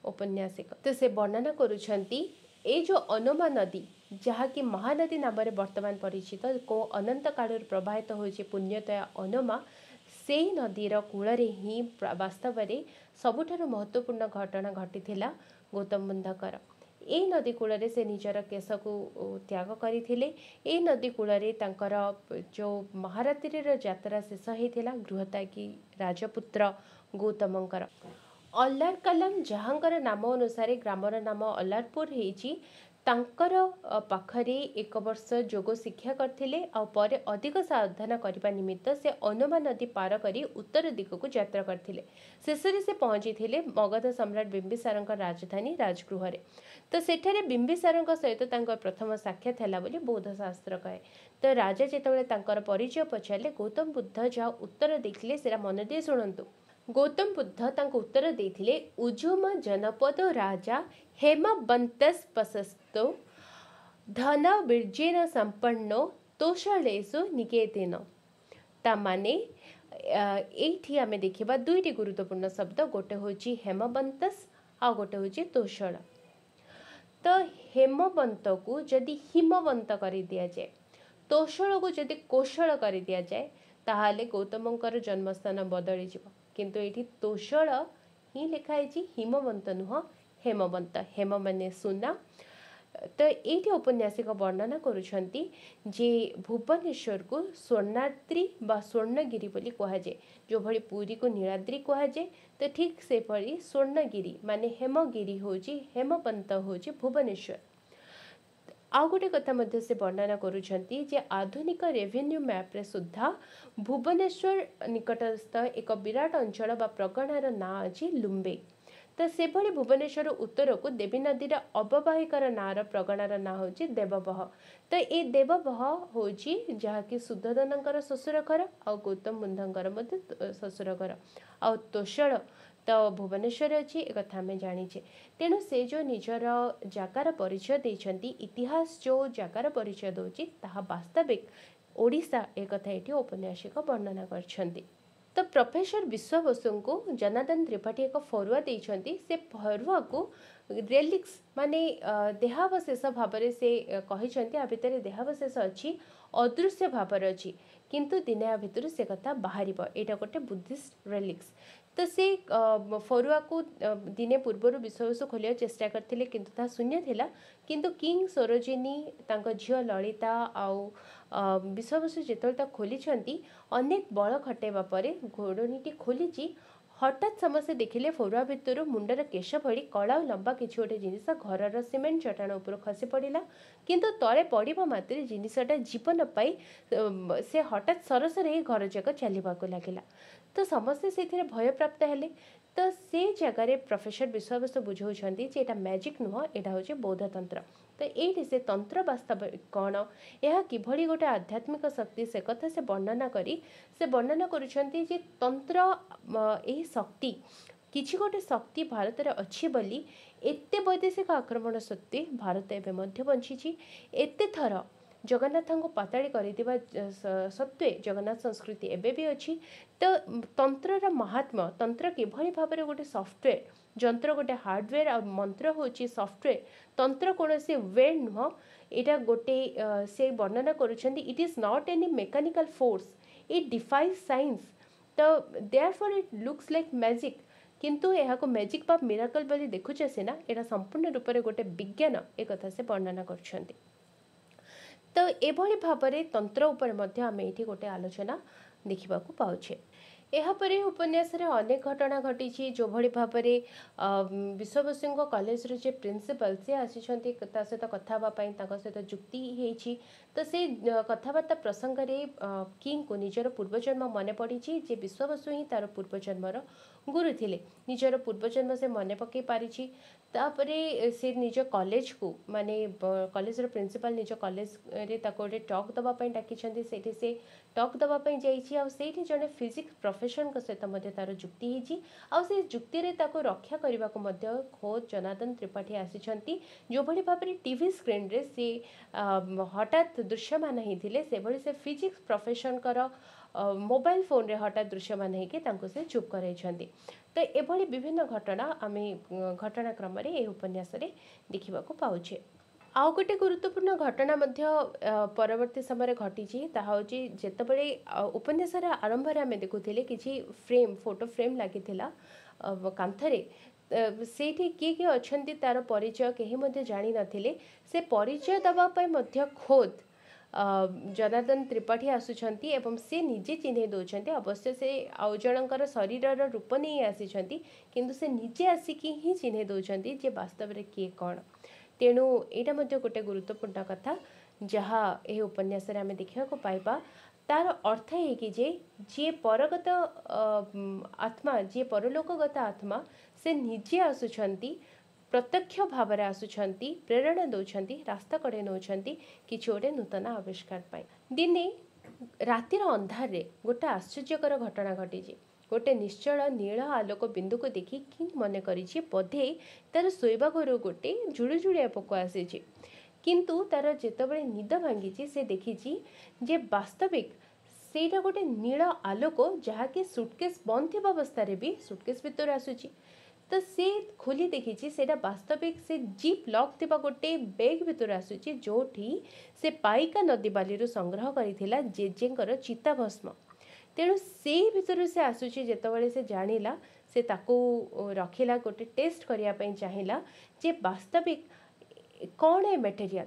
उपन्यासिक तो से वर्णना करुछंती ए जो अनोमा नदी जहाँकि महानदी नाम वर्तमान परिचित को अनंत काल प्रवाहित होइछे पुण्यतया अनोमा से नदीर कूल ही वास्तव में सबुठार महत्वपूर्ण घटना घटी गौतम बुद्धकर ए नदी कूल से निजर केश को त्याग करथिले ए नदी कूल जो महारात्रि यात्रा शेष होता गृहत्यागी राजपुत्र गौतमଙ୍କର। अल्लार कलाम जहाँकर नाम अनुसार ग्रामर नाम अल्लारपुर होइछि तांकर पाखरे एक वर्ष जोग शिक्षा करथिले आ परे अधिक साधना करबा निमित्त से अनुमान नदी पार करी उत्तर दिग को यात्रा करथिले। शेषरे से पहुँची थिले मगध सम्राट बिंबिसारଙ୍କ राजधानी राजगृह रे। तो सेठारे बिंबिसारଙ୍କ सहित तांकर प्रथम साक्षात हैला बोली बौद्ध शास्त्र कहे। तो राजा जेतबेले तांकर परिचय पचारे गौतम बुद्ध जहाँ उत्तर देथिले सेरा मन दे शुणंतु। गौतम बुद्ध तांको उत्तर देथिले उजुम जनपद राजा हेमबंतस प्रशस्तो धन वीर्जेन संपन्नो तोषलेषु निकेतेन। तामाने एठी आमे देखिबा दुईटी गुरुत्वपूर्ण शब्द गोटे होची हेमबंतस आ गोटे होची तोषल। तो हेमबंत को जदि हिमवंत कर दिया जाए तोषल को जदि कौशल कर दिया जाए ताहाले गौतमंकर जन्मस्थान बदली जिवो किंतु एठी तोषल ही लिखाई हिमवंत नुह हेमवंत हेम माने सुना। तो ये उपन्यासिक वर्णना करुछंती जे भुवनेश्वर को स्वर्णाद्री बा स्वर्णगिरी बोली कहुए जो भली पुरी को नीलाद्री कहुए तो ठीक से भली स्वर्णगिरी माने हेमगिरी होची हेमवंत होची भुवनेश्वर। आउ गोटे कथा मध्य से वर्णना करुछंती जे आधुनिक रेवेन्यू मैप रे सुद्धा भुवनेश्वर निकटस्थ एक विराट अंचल बा प्रगणार ना अछि लुम्बे। तो से भली भुवनेश्वर उत्तर को देवी नदी अववाहिकार नार प्रगणार ना होची देवबह। तो ये देवबह होची जहाँकि सुद्धोधनकर ससुर घर आ गौतम बुद्धंकर मध्य ससुर घर आ तोषल तो भुवनेश्वर अच्छी एक कथा आम जाचे। तेणु से जो निजर जगार परिचय देछंती इतिहास जो जगार परिचय दौची ताहा वास्तविक ओडिशा एक कथा ये औपन्यासिक वर्णना करछंती। तो प्रोफेसर विश्व बसु को जनार्दन त्रिपाठी एक फरुआ देछंती से फरुआ को रेलिक्स माने देहावशेष भाव से कहिछंती आ भितर देहावशेष अच्छी अदृश्य भाव अच्छी किंतु दिने आ भितर से कथा बाहर एटा गोटे बुद्धिस्ट रेलिक्स। तो से फरुआ को दिने पूर्वर विश्वबसु खोलिया चेष्टा करथिले किंतु ता शून्य थिला किंतु किंग सरोजिनी तांको झियो ललिता आउ विश्वबसु जेतोल ता खोलिछंती अनेक बळ खटेबा परे घोड़नीटी खोलीची हठात समस्ते देखिले फरुआ भितर मुंडर केश भली कला लंबा किछि गोटे जिनिस घर सीमेंट चटाण उपर खसी पड़ा किंतु तले पड़ा मात्र जिनसटा जीवन पाई से हठात सरसर ही घर जाक चलवाक लगिला। तो समस्ते से भय प्राप्त हेले। तो से जगार प्रोफेसर विश्वबसु बुझाऊँगी जे एटा मैजिक नुह एटा हूँ बौद्ध तंत्र। तो ये से तंत्र वास्तव कौन यह किभली गोटे आध्यात्मिक शक्ति से कथा से वर्णना करी से वर्णना करुछंती जे तंत्र यही शक्ति किछि गोटे शक्ति भारत में अच्छी बोली एते वैदेशिक आक्रमण सत्वे भारत एवं मध्य बंची एते थर जगन्नाथ को पाताड़ी कर सत्वे जगन्नाथ संस्कृति एबे भी अच्छी। तो तंत्र महात्मा तंत्र किभली भाव में गोटे सॉफ्टवेयर जंत्र गोटे हार्डवेयर आ मंत्र होची सॉफ्टवेयर तंत्र कौन से वे नुह यहाँ गोटे से वर्णना करुछंती it is not any mechanical force it defies science. तो therefore it looks like magic किंतु यहाँ को मैजिक बा मिराकल बोली देखुचे सीना यहाँ संपूर्ण रूप से गोटे विज्ञान एक कथा से वर्णना करछंती। तो एभली भाव में तंत्र उपर मध्य आम ये गोटे आलोचना देखा पाचे। यापर उपन्यास अनेक घटना घटी जो भली भाव में विश्वबसु कॉलेज जे प्रिंसिपल सी आसी सहित कथावाई सहित जुक्ति होती। तो से कथबार्ता प्रसंग में किंग को निजर पूर्वजन्म मन पड़ी जे विश्वबसु ही तार पूर्वजन्मर गुरु थिले निजर पूर्वजन्म से मन पकई पारिछि। तापरे से निज कॉलेज को माने कॉलेज प्रिंसिपल निज कॉलेज रे ताको गोटे टॉक दवाई डाकी से टॉक दवाई जाइए आ जड़े फिजिक्स प्रोफेशन सहित तार जुक्ति होती आ से जुक्ति रे ताको रक्षा करने को खोद जनार्दन त्रिपाठी आसी जो भली भाव में टीवी स्क्रीन रे से हठात दृश्यमान होते से भली से फिजिक्स प्रोफेशन कर मोबाइल फोन रे हठात दृश्यमान होकर से चुप कराई। तो एभली विभिन्न घटना आम घटनाक्रम उपन्यास देखा पाचे। आउ गोटे गुरुत्वपूर्ण घटना परवर्ती समय घटी ताहा जितेबले उपन्यास आरंभ आम देखुले कि फ्रेम फोटो फ्रेम लगी कांथरे से किए किए अच्छा तार परिचय कहीं जानी नथिले से परिचय दवापाई खोद जनार्दन त्रिपाठी आसुछंती एवं से निजे चिन्ह दौरान अवश्य से आउ जनकर शरीर रूप नहीं आसी किंतु से निजे आसिकी ही चिन्ह दौरान जे वास्तव में किए कौन। तेणु यहाँ गोटे गुरुत्वपूर्ण कथा जहाँ यह उपन्यास आम देखा पाइबा तार अर्थ है कि जी परगत आत्मा जी परलोकगत आत्मा से निजे आसुछंती प्रत्यक्ष भाव में आसुछंती प्रेरणा दौरान रास्ता कड़े नौकरी किसी गोटे नूतन आविष्कार पाई। दिने रातिर अंधार रे गोटे आश्चर्यकर घटना घटी गोटे निश्चल नील आलोक बिंदु को देखी कि मन करी बोधे तार शोवा घर गोटे जुड़ुजुड़िया पोक आसी किंतु तार जितेबाला निद भांगी से देखी जे वास्तविक सेटा गोटे नील आलोक जहाँकि सुटकेस बंद थी अवस्था भी सुटकेस भितर आसूची तो से खोली देखी से वास्तविक से जीप लॉक थी गोटे बैग भितर आसूची जो से पाइका नदी बाली संग्रह करथिला जेजेंकर चिता भस्म। तेणु से भितर से आसूची जेतबेले से जानिला से ताको रखिला गोटे टेस्ट करने चाहिला जे वास्तविक कौन है मटेरियल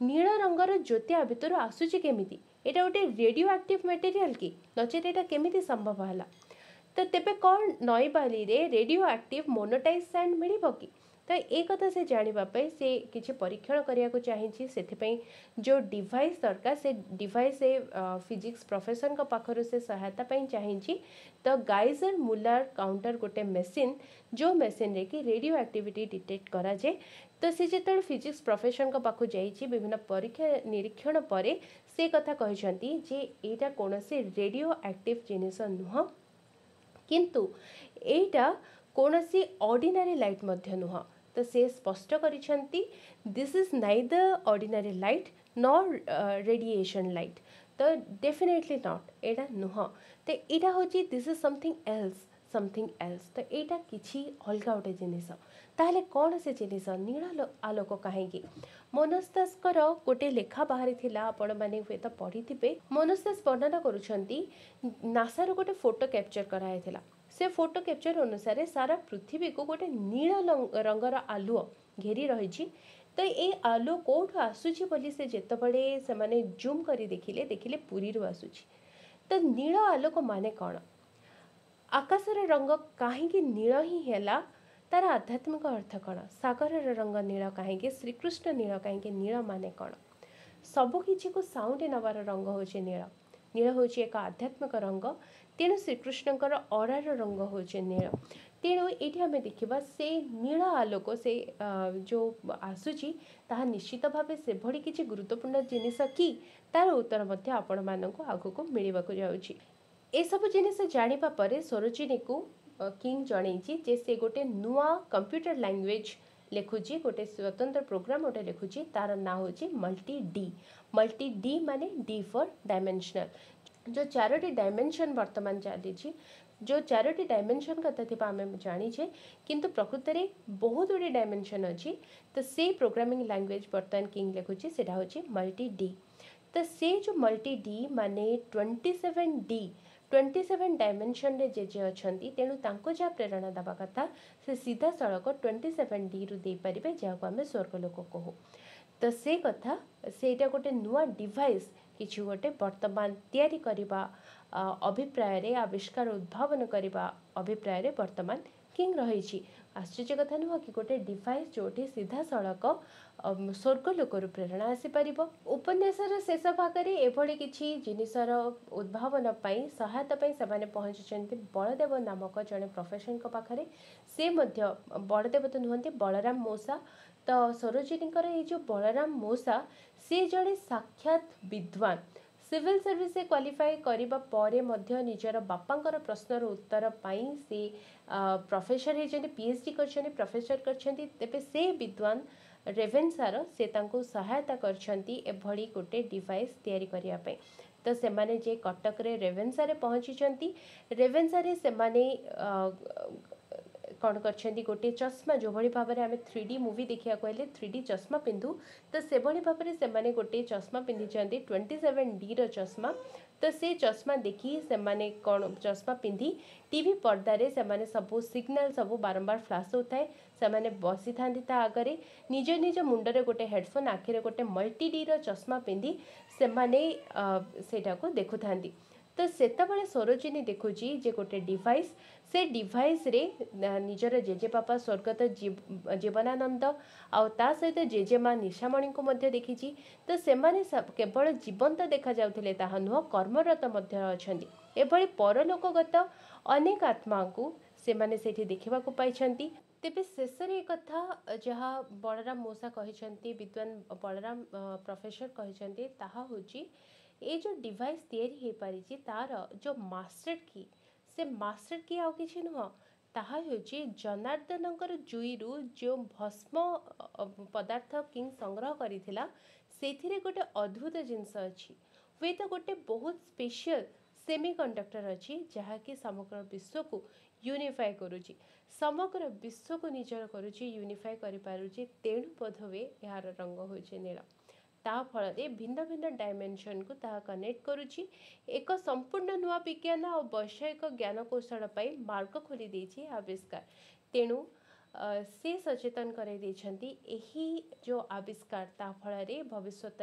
नील रंगर ज्योति भितर आसूची केमिति एटा गोटे रेडियो एक्टिव मटेरियल कि नचेत एटा केमिति संभव है तो तेबे कौन नई बाली रे रेडियो एक्टिव मोनोटाइज सैंड मिलिबो कि तो ये कथा से जानापी से किसी परीक्षण करने चाहिए से जो डिवाइस दरकार से डिवाइस से फिजिक्स प्रोफेसर का पाखर से सहायता चाहिए तो गाइजर मुलर काउंटर गोटे मेसीन जो मेसीन रे कि रेडियो एक्टिविटी डिटेक्ट करा जाए तो सी जो फिजिक्स प्रोफेसर का पाखु जाइए विभिन्न परीक्षा निरीक्षण पर से कथा कहते जे यहाँ कौन से रेडियो एक्टिव जिनिस नुह किंतु एटा कौन सी ऑर्डिनरी लाइट मध्य नुह तो से स्पष्ट करिसेंती this is neither ordinary light nor radiation light तो डेफिनेटली नॉट एटा नुह तो यहाँ हूँ दिस इज समथिंग एल्स तो यहाँ किसी अलग गोटे जिनिस ताहले कौन से जिनिस नील आलोक कहीं मनोज दासकर गोटे लेखा बाहरी थिला आपण माने हुए तो पढ़ी थे मनोज दास वर्णना करुछंती नासार गोटे फोटो कैप्चर कराइला से फोटो कैप्चर अनुसार सारा पृथ्वी को गोटे नील रंगर आलुओ घेरी रही तो ये आलुओ कौटू आसूची बोली से जेतबेले से माने जूम करी देखिले पुरी रु आसूची तो नील आलोक माने कौन आकाशर रंग कहीं नील ही है तार आध्यात्मिक अर्थ कौन सागर रंग नील कहीं श्रीकृष्ण नील कहीं नील माने कौन सबकि को साउंड नवार रंग हूँ नील नील हूँ एक आध्यात्मिक रंग तेणु श्रीकृष्णकर अरार रंग हूँ नील तेणु ये आम देखा से नील आलोक से जो आसूची ताहा निश्चित भाव से भली किसी गुरुत्वपूर्ण जिनिस कि तार उत्तर आपण मानक आगक मिलवाक जाऊँगी ए सब जिनिस जानिबा परे सरोजिनी को किंग जणैची जे से गोटे नुआ कंप्यूटर लैंग्वेज लिखुची गोटे स्वतंत्र प्रोग्राम गोटे लिखुची तार ना होची मल्टी डी माने डी फॉर डायमेंशनल जो 4टी डायमेंशन वर्तमान चली जो 4टी डायमेंशन कथा थी आम जानीचे किंतु प्रकृत में बहुत गुड़ी डायमेंशन अच्छी तो से प्रोग्रामिंग लैंग्वेज वर्तमान किंग लिखुची सेटा होची मल्टी डी तो से जो मल्टी डी माने 27 डायमेंशन रे जे अच्छा तेणु तांको जहाँ प्रेरणा दवा कथा से सीधा सड़क 27 डी रु दे पारिबे जहाँ आम स्वर्गलोक कहू तो से कथा सेटा गोटे नुआ डिवाइस किसी गोटे वर्तमान तैयारी करबा अभिप्राय रे आविष्कार उद्भावन करबा अभिप्राय रे वर्तमान किंग रही आश्चर्य कथा नुह कि गोटे डिवाइस जोटी सीधा सड़क स्वर्गलोक प्रेरणा आसीपर उपन्यासर शेष भागरे एभली किछि जिनिसर उद्भावन सहायता से पहुँचुंट बलदेव नामक जड़े प्रोफेसर पाखे से बलदेव तो नुहति बलराम मौसा तो सरोजिनीकर ये जो बलराम मौसा से जड़े साक्षात विद्वान सिविल सर्विस से क्वालिफाई करिबा परे मध्य निजर बापांकर प्रश्नर उत्तर पाई से प्रोफेसर होती पीएचडी कर प्रोफेसर करछंती तेबे से विद्वान रेवेन्सार से तांको सहायता करछंती एभली गोटे डिवाइस तैयारी करिया पई तो से माने जे कटक रे रेवेन्सा रे पहुंची रेवेन्सा रे से माने कौन कर गोटे चश्मा जो भाई भाव में आम 3D मूवी देखा कहले 3D चश्मा पिंधु तो से भाई भाव में से गोटे चश्मा पिंधि 27D चश्मा तो से चश्मा देखी से माने कौन चश्मा पिंधि टीवी पर्दारे से माने सबू सिग्नाल सबू बारंबार फ्लाश होता है से माने बसी था आगे निज निज मुंडरे गोटे हेडफोन आखिरे गोटे मल्टी डी चश्मा पिंधि से माने सेटा को देखु थांती तो सेतबेले सरोजिनी देखुची जे गोटे डिवाइस से डिवाइस रे निजर जेजेबापा स्वर्गत जीवनानंद आउ ता सहित जेजेमा निशामणि को मध्य देखिची तो सेमाने केवल जीवंत देखा जाउथिले ताहा नुह कर्मरत मध्य अछंती एभली परलोकगत अनेक आत्मा को सेमाने सेठी देखिबा को पाइछंती तेबे शेषर एक कथा जहाँ बलराम मौसा कहते विद्वान बलराम प्रोफेसर कहते ताहा होची ये जो डिवाइस तैयारी हो पारी तार जो मास्टर की से मास्टर की आउ किछि नुह ताहा होची जनार्दनकर जुईरु जो भस्म पदार्थ किंग संग्रह करिथिला सेथिरे गोटे अद्भुत जिनस अछि वे तो गोटे बहुत स्पेशल सेमीकंडक्टर अच्छी जहाँकि समग्र विश्व को यूनिफाई करुची समग्र विश्व को निजर करुची यूनिफाई करिपारुची तेणु बोधवे यार रंग होइछे नील ता फल भिन्न भिन्न डायमेंशन को ताहा कनेक्ट करुची एक संपूर्ण नुआ विज्ञान और वैषयिक ज्ञान कौशल पाई मार्ग खोली देछि आविष्कार तेणु से सचेतन कराई देछंती एही जो आविष्कार ता फल भविष्यत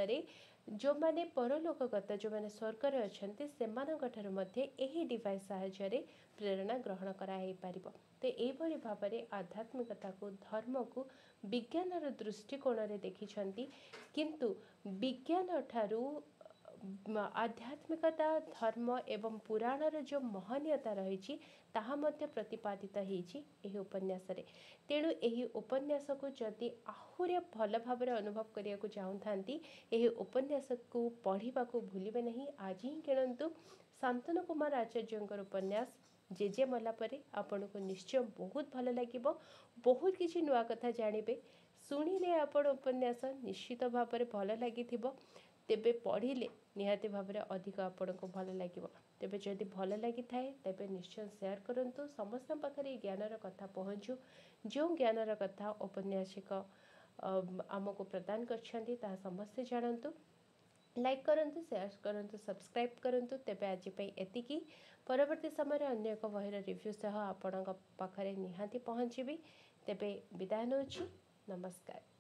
जो माने परलोकगत जो माने स्वर्ग रे अछंती सेमानकठारु मध्ये एही डिवाइस साहाय्य प्रेरणा ग्रहण करा पारिबो तो एभली भाबरे आध्यात्मिकता को धर्म को विज्ञानर दृष्टिकोण रे देखिछंती किंतु विज्ञान ठारू आध्यात्मिकता धर्म एवं पुराणर जो महनीयता रही ताहा मध्य प्रतिपादित होइछि एही उपन्यास रे तेणु एही उपन्यास को जदि आहुरे भल भाव अनुभव करिया को चाहूथांती एही उपन्यास को पढ़िबा को भूलिबे नहीं आज ही किणंतु शांतनु कुमार आचार्यंकर उपन्यास जेजे मला परे आपन को निश्चय बहुत भल लागिबो बहुत किछि नुआ कथा जानिबे सुनिले आपण उपन्यास निश्चित भाव में भल लागिथिबो तेबे पढ़िले निहाती भाव में अधिक आपण को भल लागिबो तेबे जदि भल लगी थाए तेबे निश्चय शेयर करंतु समस्त पाखरे ज्ञानर कथा पहुँचू जो ज्ञानर कथा औपन्यासिक आमको प्रदान करछंती ताहा समस्ते जानतु लाइक करंतु शेयर करंतु सब्सक्राइब करंतु तेबे आज पई एतिकी परवर्ती समय अन्य एक बहिर रिव्यू सह आपणक पाखरे निहाती पहुँचीबी तेबे विदाय नउछि नमस्कार।